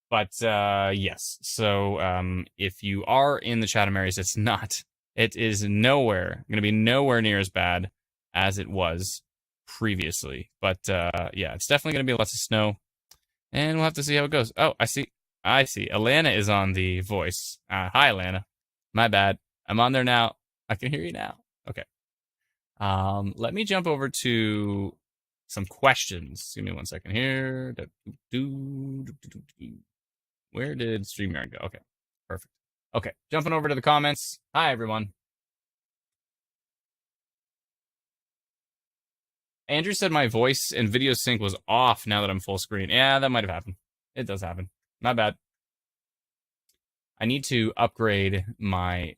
But yes, so if you are in the Chatham areas, it is nowhere going to be nowhere near as bad as it was previously. But yeah, it's definitely going to be lots of snow, and we'll have to see how it goes. Oh, I see. Alana is on the voice. Hi, Alana. My bad. I'm on there now. I can hear you now. Okay. Let me jump over to some questions. Give me 1 second here. Where did StreamYard go? Okay, perfect. Okay, jumping over to the comments. Hi, everyone. Andrew said my voice and video sync was off now that I'm full screen. Yeah, that might have happened. It does happen. My bad. I need to upgrade my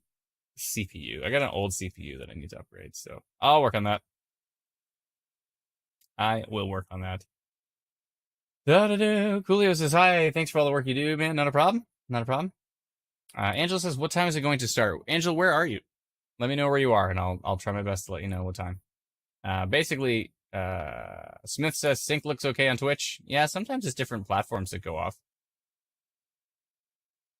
CPU. I got an old CPU that I need to upgrade, so I'll work on that. I will work on that. Coolio says, hi, thanks for all the work you do, man. Not a problem. Not a problem. Angela says, what time is it going to start? Angela, where are you? Let me know where you are, and I'll try my best to let you know what time. Basically, Smith says, sync looks okay on Twitch. Yeah, sometimes it's different platforms that go off.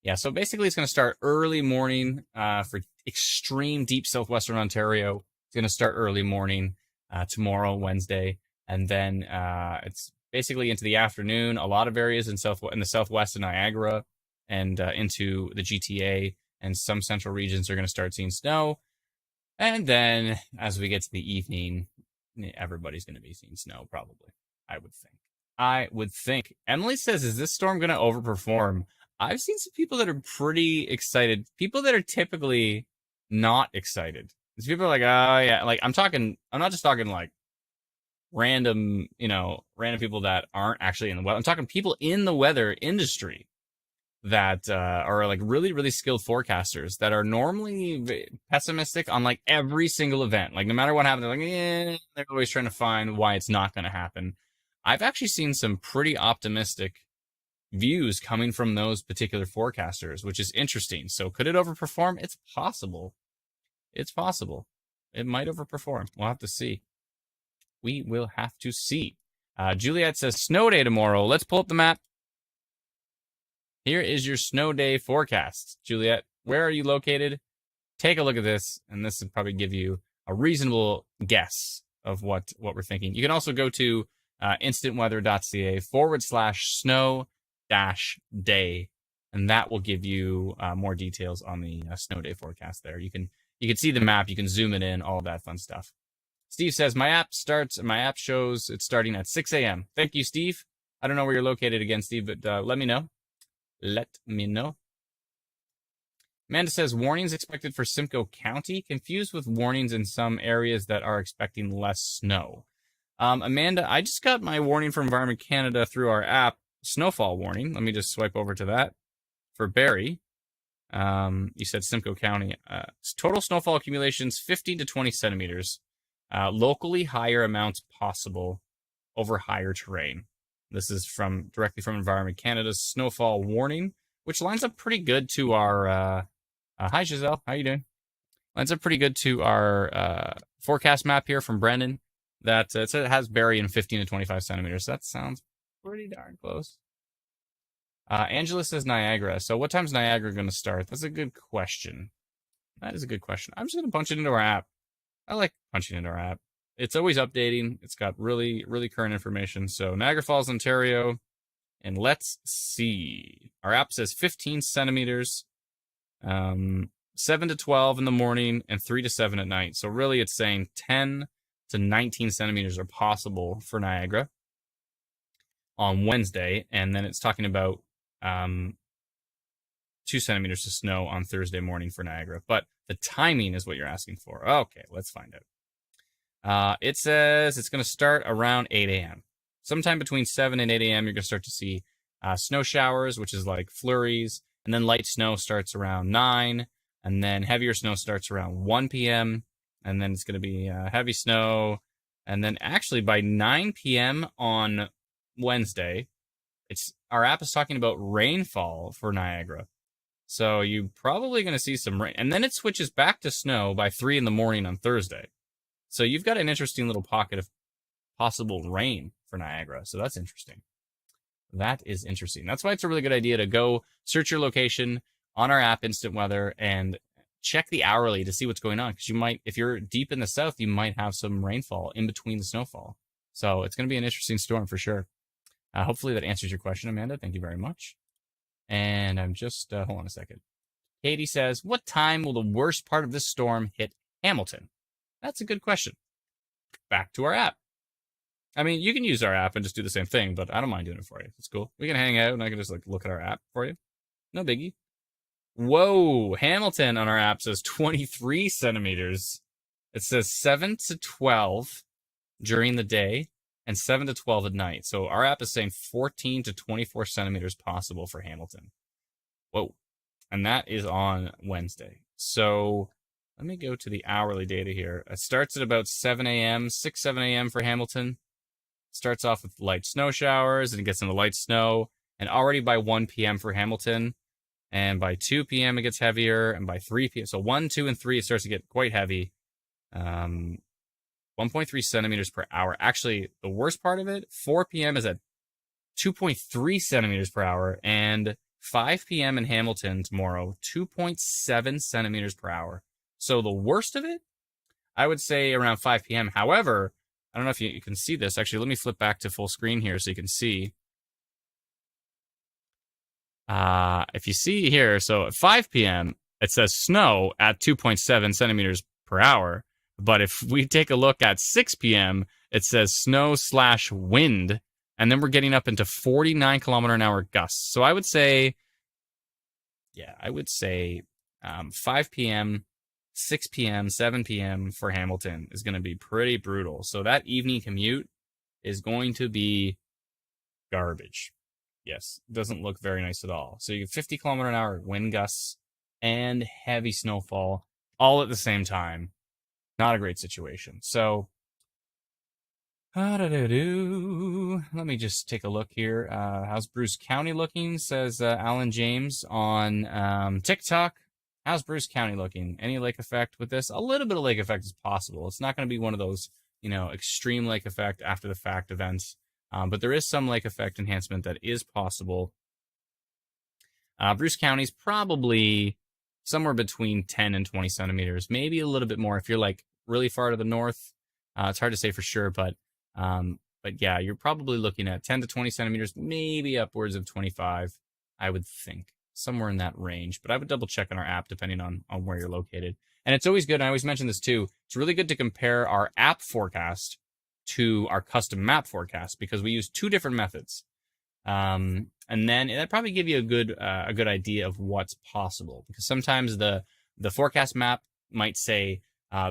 Yeah, so basically it's going to start early morning for extreme deep southwestern Ontario. It's going to start early morning tomorrow, Wednesday, and then it's basically into the afternoon. A lot of areas in the southwest of Niagara and into the GTA and some central regions are going to start seeing snow. And then as we get to the evening, everybody's going to be seeing snow, probably. I would think. Emily says, is this storm going to overperform? I've seen some people that are pretty excited. People that are typically not excited. These people are like, oh yeah, like I'm not just talking like random people that aren't actually in the weather. I'm talking people in the weather industry that are like really, really skilled forecasters that are normally pessimistic on like every single event. Like no matter what happens, they're like, they're always trying to find why it's not going to happen. I've actually seen some pretty optimistic views coming from those particular forecasters, which is interesting. So could it overperform? It's possible. It's possible. It might overperform. We'll have to see. We will have to see. Juliet says snow day tomorrow. Let's pull up the map. Here is your snow day forecast. Juliet, where are you located? Take a look at this, and this will probably give you a reasonable guess of what we're thinking. You can also go to instantweather.ca/snow-day, and that will give you more details on the snow day forecast there. You can see the map, you can zoom it in, all of that fun stuff. Steve says, my app shows it's starting at 6 a.m. Thank you, Steve. I don't know where you're located again, Steve, but let me know. Let me know. Amanda says, warnings expected for Simcoe County, confused with warnings in some areas that are expecting less snow. Amanda, I just got my warning from Environment Canada through our app, snowfall warning. Let me just swipe over to that. For Barrie, you said Simcoe County. Total snowfall accumulations, 15 to 20 centimeters. Locally higher amounts possible over higher terrain. This is directly from Environment Canada's snowfall warning, which lines up pretty good to our... hi, Giselle. How you doing? Lines up pretty good to our forecast map here from Brendan. That it has Barrie in 15 to 25 centimeters. That sounds pretty darn close. Angela says Niagara. So what time's Niagara going to start? That's a good question. That is a good question. I'm just going to punch it into our app. I like punching into our app. It's always updating. It's got really, really current information. So Niagara Falls, Ontario. And let's see. Our app says 15 centimeters, 7 to 12 in the morning, and 3 to 7 at night. So really it's saying 10 to 19 centimeters are possible for Niagara on Wednesday. And then it's talking about 2 centimeters of snow on Thursday morning for Niagara. But the timing is what you're asking for. Okay, let's find out. It says it's going to start around 8 a.m. Sometime between 7 and 8 a.m., you're going to start to see snow showers, which is like flurries. And then light snow starts around 9. And then heavier snow starts around 1 p.m. And then it's going to be heavy snow. And then actually by 9 p.m. on Wednesday, our app is talking about rainfall for Niagara. So you're probably going to see some rain. And then it switches back to snow by 3 in the morning on Thursday. So you've got an interesting little pocket of possible rain for Niagara. So that's interesting. That is interesting. That's why it's a really good idea to go search your location on our app, Instant Weather, and check the hourly to see what's going on. Because you might, if you're deep in the south, you might have some rainfall in between the snowfall. So it's going to be an interesting storm for sure. Hopefully that answers your question, Amanda. Thank you very much. And I'm just, hold on a second. Katie says, what time will the worst part of this storm hit Hamilton? That's a good question. Back to our app. I mean, you can use our app and just do the same thing, but I don't mind doing it for you. It's cool. We can hang out and I can just like look at our app for you. No biggie. Whoa, Hamilton on our app says 23 centimeters. It says 7 to 12 during the day and 7 to 12 at night. So our app is saying 14 to 24 centimeters possible for Hamilton. Whoa. And that is on Wednesday. So let me go to the hourly data here. It starts at about 7 a.m., 6, 7 a.m. for Hamilton. Starts off with light snow showers and it gets into light snow. And already by 1 p.m. for Hamilton. And by 2 p.m. it gets heavier. And by 3 p.m. So 1, 2, and 3 it starts to get quite heavy. 1.3 centimeters per hour. Actually, the worst part of it, 4 p.m. is at 2.3 centimeters per hour. And 5 p.m. in Hamilton tomorrow, 2.7 centimeters per hour. So the worst of it, I would say around 5 p.m. However, I don't know if you can see this. Actually, let me flip back to full screen here so you can see. If you see here, so at 5 p.m., it says snow at 2.7 centimeters per hour. But if we take a look at 6 p.m., it says snow/wind. And then we're getting up into 49 kilometer an hour gusts. So I would say, 5 p.m., 6 p.m., 7 p.m. for Hamilton is going to be pretty brutal. So that evening commute is going to be garbage. Yes, doesn't look very nice at all. So you have 50 km/h wind gusts and heavy snowfall all at the same time. Not a great situation. So, let me just take a look here. How's Bruce County looking? Says Alan James on TikTok. How's Bruce County looking? Any lake effect with this? A little bit of lake effect is possible. It's not going to be one of those, extreme lake effect after the fact events. But there is some lake effect enhancement that is possible. Bruce County is probably somewhere between 10 and 20 centimeters, maybe a little bit more if you're like really far to the north. It's hard to say for sure, but yeah, you're probably looking at 10 to 20 centimeters, maybe upwards of 25, I would think, somewhere in that range. But I would double check on our app depending on where you're located. And it's always good, and I always mention this too, it's really good to compare our app forecast to our custom map forecast because we use two different methods. And then that probably give you a good idea of what's possible, because sometimes the forecast map might say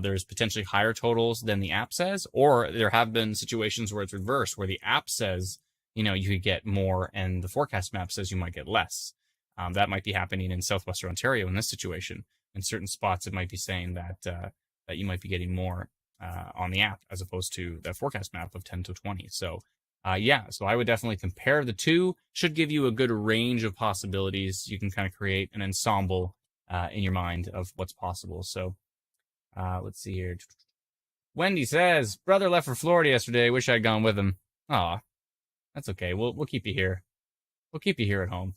there's potentially higher totals than the app says, or there have been situations where it's reversed, where the app says you could get more and the forecast map says you might get less. That might be happening in southwestern Ontario in this situation. In certain spots, it might be saying that you might be getting more on the app as opposed to the forecast map of 10 to 20. So so I would definitely compare the two. Should give you a good range of possibilities. You can kind of create an ensemble in your mind of what's possible. So let's see here. Wendy says, brother left for Florida yesterday. Wish I'd gone with him. Aw, that's okay. We'll keep you here. We'll keep you here at home.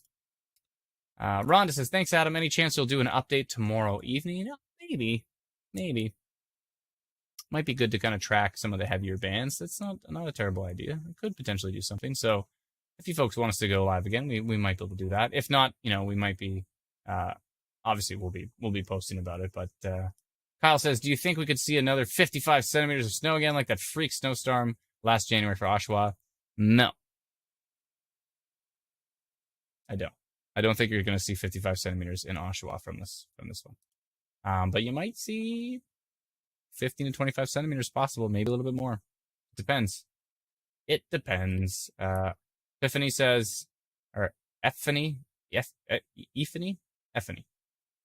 Rhonda says, thanks, Adam. Any chance you'll do an update tomorrow evening? Maybe. Might be good to kind of track some of the heavier bands. That's not a terrible idea. We could potentially do something. So if you folks want us to go live again, we might be able to do that. If not, we might be, obviously we'll be posting about it. But Kyle says, do you think we could see another 55 centimeters of snow again, like that freak snowstorm last January for Oshawa? No. I don't think you're going to see 55 centimeters in Oshawa from this one. But you might see 15 to 25 centimeters possible, maybe a little bit more. It depends. Epiphany says, or Ephany, Ephany,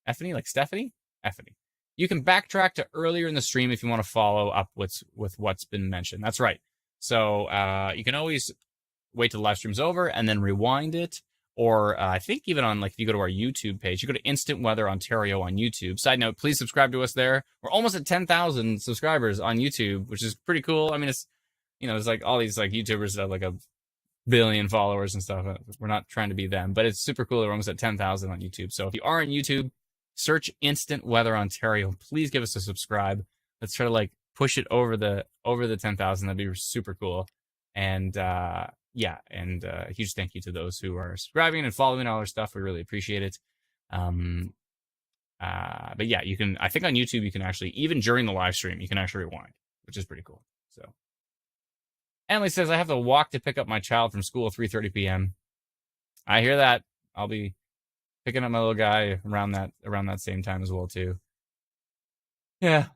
like Stephanie? Ephany. You can backtrack to earlier in the stream if you want to follow up with what's been mentioned. That's right. So you can always wait till the live stream's over and then rewind it. Or I think even on, like, if you go to our YouTube page, you go to Instant Weather Ontario on YouTube. Side note, please subscribe to us there. We're almost at 10,000 subscribers on YouTube, which is pretty cool. I mean, it's, it's like all these like YouTubers that have like 1 billion followers and stuff. We're not trying to be them, but it's super cool. We're almost at 10,000 on YouTube. So if you are on YouTube, search Instant Weather Ontario. Please give us a subscribe. Let's try to like push it over the 10,000. That'd be super cool. And, a huge thank you to those who are subscribing and following all our stuff. We really appreciate it. But yeah, you can, I think on YouTube, you can actually, even during the live stream, you can actually rewind, which is pretty cool. So Emily says, I have to walk to pick up my child from school at 3:30 p.m. I hear that. I'll be picking up my little guy around that same time as well, too. Yeah,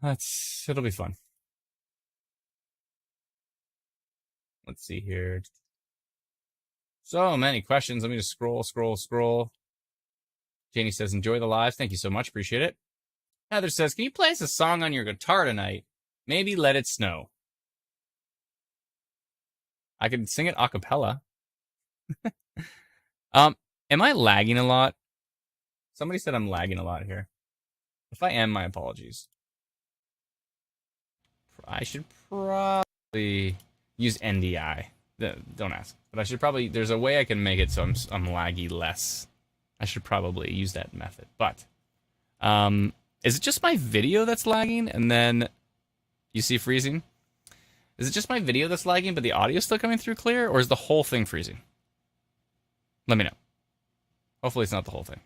it'll be fun. Let's see here. So many questions. Let me just scroll. Janie says, enjoy the lives. Thank you so much. Appreciate it. Heather says, can you play us a song on your guitar tonight? Maybe Let It Snow. I could sing it a cappella. Am I lagging a lot? Somebody said I'm lagging a lot here. If I am, my apologies. I should probably use NDI. Don't ask. But I should probably, there's a way I can make it so I'm laggy less. I should probably use that method. But is it just my video that's lagging and then you see freezing? Is it just my video that's lagging but the audio still coming through clear, or is the whole thing freezing? Let me know. Hopefully it's not the whole thing.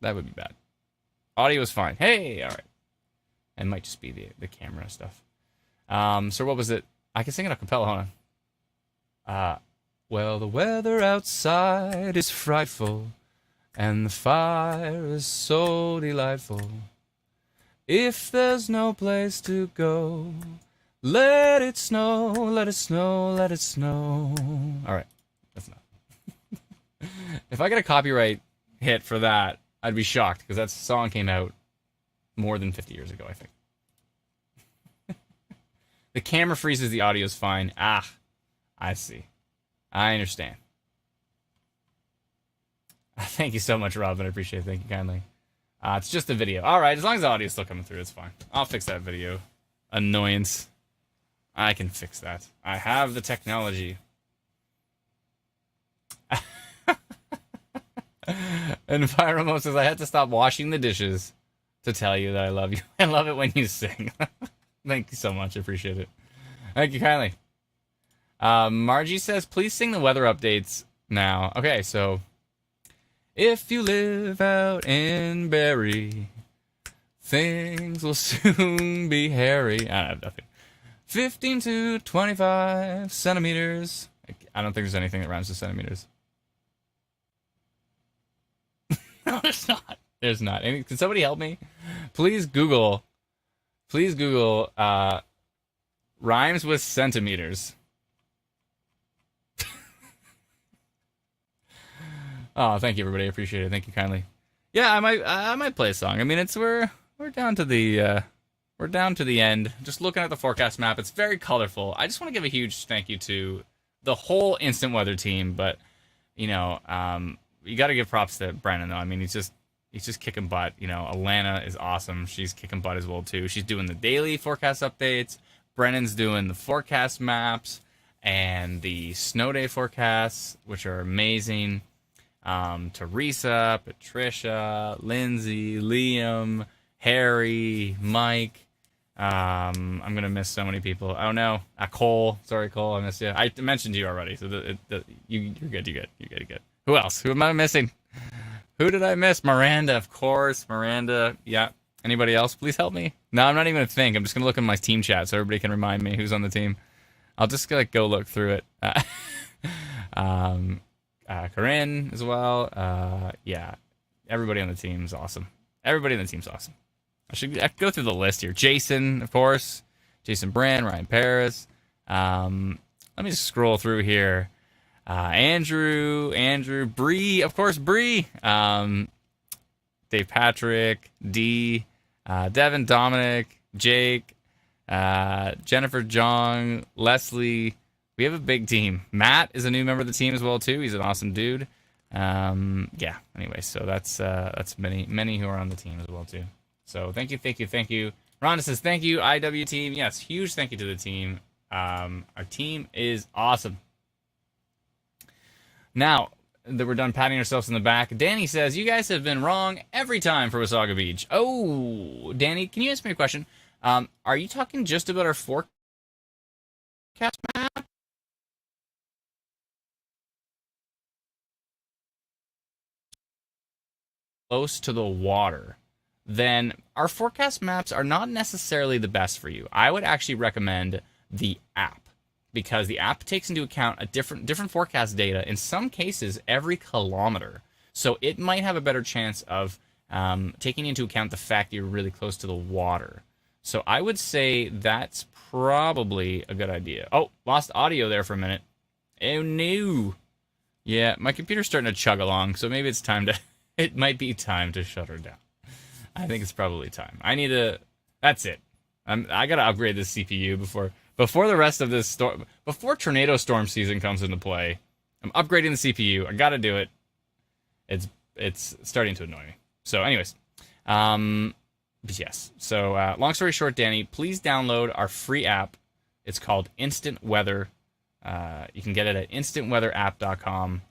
That would be bad. Audio is fine. Hey, all right. It might just be the camera stuff. So what was it? I can sing it a cappella, hold on. Well, the weather outside is frightful, and the fire is so delightful. If there's no place to go, let it snow, let it snow, let it snow. All right, that's enough. If I get a copyright hit for that, I'd be shocked because that song came out more than 50 years ago, I think. The camera freezes, the audio's fine. Ah, I see. I understand. Thank you so much, Robin. I appreciate it. Thank you kindly. It's just a video. All right, as long as the audio's still coming through, it's fine. I'll fix that video annoyance. I can fix that. I have the technology. And Pyromo says, I had to stop washing the dishes to tell you that I love you. I love it when you sing. Thank you so much. I appreciate it. Thank you kindly. Margie says, please sing the weather updates now. Okay, so if you live out in Barrie, things will soon be hairy. I have nothing. 15 to 25 centimeters. I don't think there's anything that rhymes with centimeters. No, there's not. There's not. Can somebody help me? Please Google. Please Google rhymes with centimeters. Oh, thank you, everybody. I appreciate it. Thank you kindly. Yeah, I might play a song. I mean, we're down to the end. Just looking at the forecast map, it's very colorful. I just want to give a huge thank you to the whole Instant Weather team, but you know, you got to give props to Brennan though. I mean, he's just kicking butt. You know, Alana is awesome. She's kicking butt as well too. She's doing the daily forecast updates. Brennan's doing the forecast maps and the snow day forecasts, which are amazing. Teresa, Patricia, Lindsay, Liam, Harry, Mike. I'm gonna miss so many people. Oh no, Cole. Sorry, Cole, I missed you. I mentioned you already, so you're good. You're good. Who else? Who am I missing? Who did I miss? Miranda, of course. Miranda. Yeah. Anybody else? Please help me. No, I'm not even gonna think. I'm just gonna look in my team chat so everybody can remind me who's on the team. I'll just go look through it. Corinne as well. Yeah. Everybody on the team is awesome. Everybody on the team's awesome. I should go through the list here. Jason, of course. Jason Brand, Ryan Paris. Let me just scroll through here. Andrew, Bree, of course, Bree. Dave Patrick, D, Devin, Dominic, Jake, Jennifer, Jong, Leslie. We have a big team. Matt is a new member of the team as well too. He's an awesome dude. Yeah. Anyway, so that's many who are on the team as well too. So thank you. Rhonda says thank you, IW team. Yes, huge thank you to the team. Our team is awesome. Now that we're done patting ourselves in the back, Danny says you guys have been wrong every time for Wasaga Beach. Oh, Danny, can you ask me a question? Are you talking just about our forecast map? Close to the water, then our forecast maps are not necessarily the best for you. I would actually recommend the app because the app takes into account a different forecast data, in some cases every kilometer. So it might have a better chance of taking into account the fact that you're really close to the water. So I would say that's probably a good idea. Oh, lost audio there for a minute. Oh no. Yeah, my computer's starting to chug along, so maybe it's time to... It might be time to shut her down. I think it's probably time. I need to... That's it. I gotta upgrade this CPU before the rest of this storm... Before tornado storm season comes into play. I'm upgrading the CPU. I gotta do it. It's starting to annoy me. So anyways. Yes. So long story short, Danny, please download our free app. It's called Instant Weather. You can get it at instantweatherapp.com.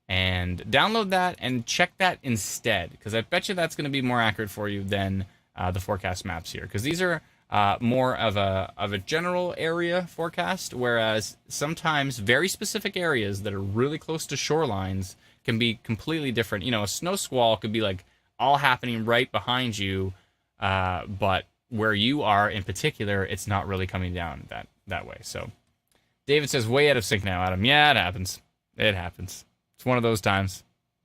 And download that and check that instead, because I bet you that's going to be more accurate for you than the forecast maps here, because these are more of a general area forecast, whereas sometimes very specific areas that are really close to shorelines can be completely different. You know, a snow squall could be like all happening right behind you, but where you are in particular, it's not really coming down that way. So David says way out of sync now, Adam. Yeah, it happens. It happens. It's one of those times.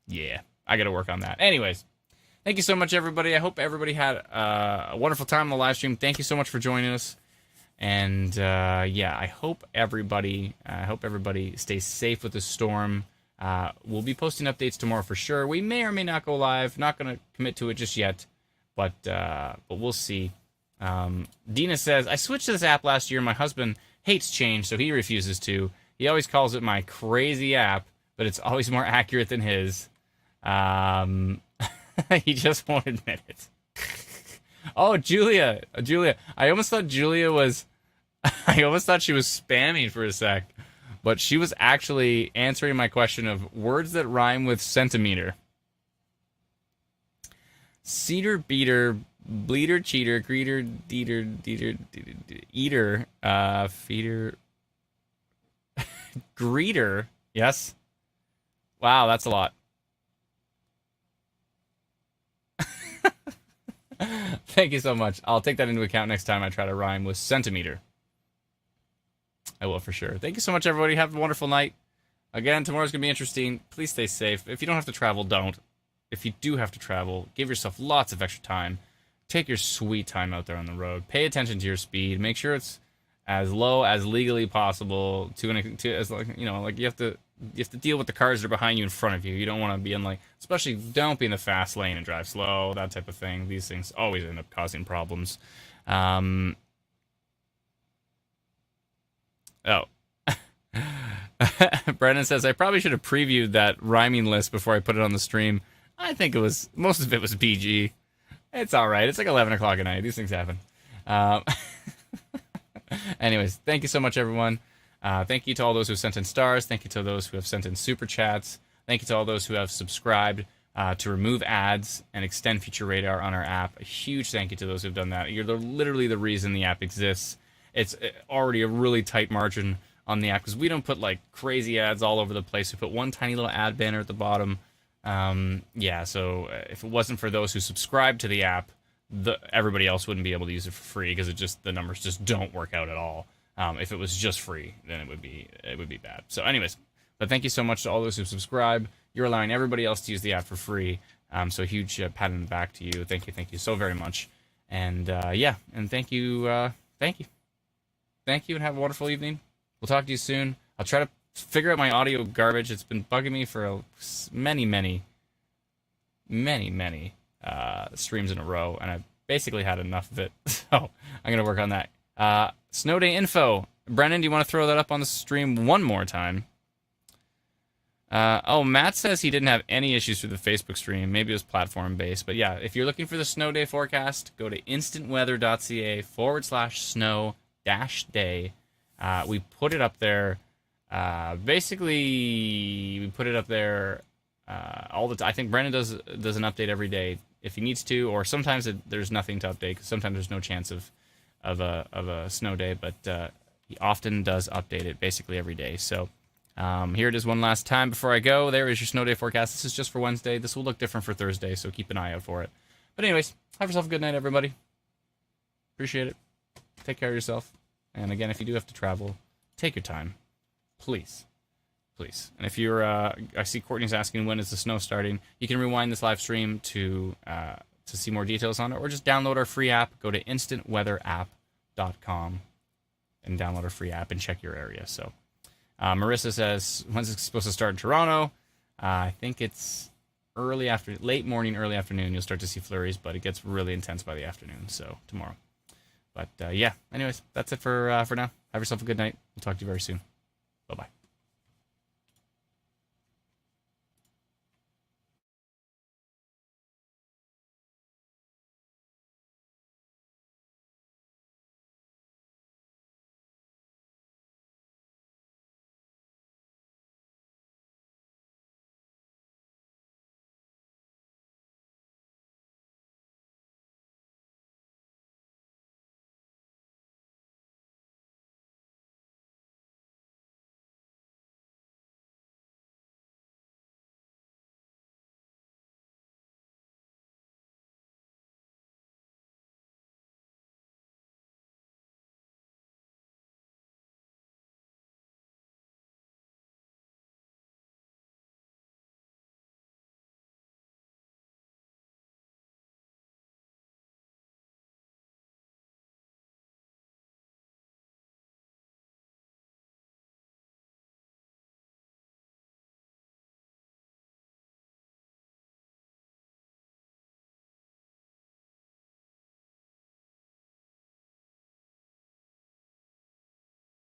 Yeah, I got to work on that. Anyways, thank you so much, everybody. I hope everybody had a wonderful time on the live stream. Thank you so much for joining us. And yeah, I hope everybody stays safe with the storm. We'll be posting updates tomorrow for sure. We may or may not go live. Not going to commit to it just yet, but we'll see. Dina says, I switched to this app last year. My husband hates change, so he refuses to. He always calls it my crazy app, but it's always more accurate than his. He just won't admit it. Oh, Julia. I almost thought Julia was... I almost thought she was spamming for a sec. But she was actually answering my question of words that rhyme with centimeter. Cedar, beater, bleeder, cheater, greeter, deeter, eater, feeder, greeter. Yes? Wow, that's a lot. Thank you so much. I'll take that into account next time I try to rhyme with centimeter. I will for sure. Thank you so much, everybody. Have a wonderful night. Again, tomorrow's going to be interesting. Please stay safe. If you don't have to travel, don't. If you do have to travel, give yourself lots of extra time. Take your sweet time out there on the road. Pay attention to your speed. Make sure it's as low as legally possible. As like, you know, like you have to deal with the cars that are behind you in front of you. You don't want to be in, like, especially don't be in the fast lane and drive slow, that type of thing. These things always end up causing problems. Oh. Brennan says, I probably should have previewed that rhyming list before I put it on the stream. I think most of it was PG. It's alright. It's like 11 o'clock at night. These things happen. Anyways, thank you so much, everyone. Thank you to all those who have sent in stars. Thank you to those who have sent in super chats. Thank you to all those who have subscribed to remove ads and extend feature radar on our app. A huge thank you to those who have done that. You're literally the reason the app exists. It's already a really tight margin on the app because we don't put like crazy ads all over the place. We put one tiny little ad banner at the bottom. Yeah, so if it wasn't for those who subscribe to the app, everybody else wouldn't be able to use it for free because the numbers just don't work out at all. If it was just free, then it would be bad. So anyways, but thank you so much to all those who subscribe. You're allowing everybody else to use the app for free. So a huge pat on the back to you. Thank you so very much. And yeah, and thank you, and have a wonderful evening. We'll talk to you soon. I'll try to figure out my audio garbage. It's been bugging me for many streams in a row, and I've basically had enough of it. So I'm going to work on that. Snow day info. Brennan, do you want to throw that up on the stream one more time? Oh, Matt says he didn't have any issues with the Facebook stream. Maybe it was platform-based. But yeah, if you're looking for the snow day forecast, go to instantweather.ca/snow-day. We put it up there. Basically, we put it up there all the time. I think Brennan does an update every day if he needs to, or sometimes there's nothing to update because sometimes there's no chance of a snow day. But he often does update it basically every day. So here it is one last time before I go. There is your snow day forecast. This is just for Wednesday. This will look different for Thursday, so keep an eye out for it. But anyways, have yourself a good night, everybody. Appreciate it. Take care of yourself. And again, if you do have to travel, take your time. Please. And if you're, I see Courtney's asking when is the snow starting. You can rewind this live stream to see more details on it, or just download our free app. Go to instantweatherapp.com and download our free app and check your area. So, Marissa says, when's it supposed to start in Toronto? I think it's late morning, early afternoon. You'll start to see flurries, but it gets really intense by the afternoon. So tomorrow. But yeah, anyways, that's it for now. Have yourself a good night. We'll talk to you very soon. Bye-bye.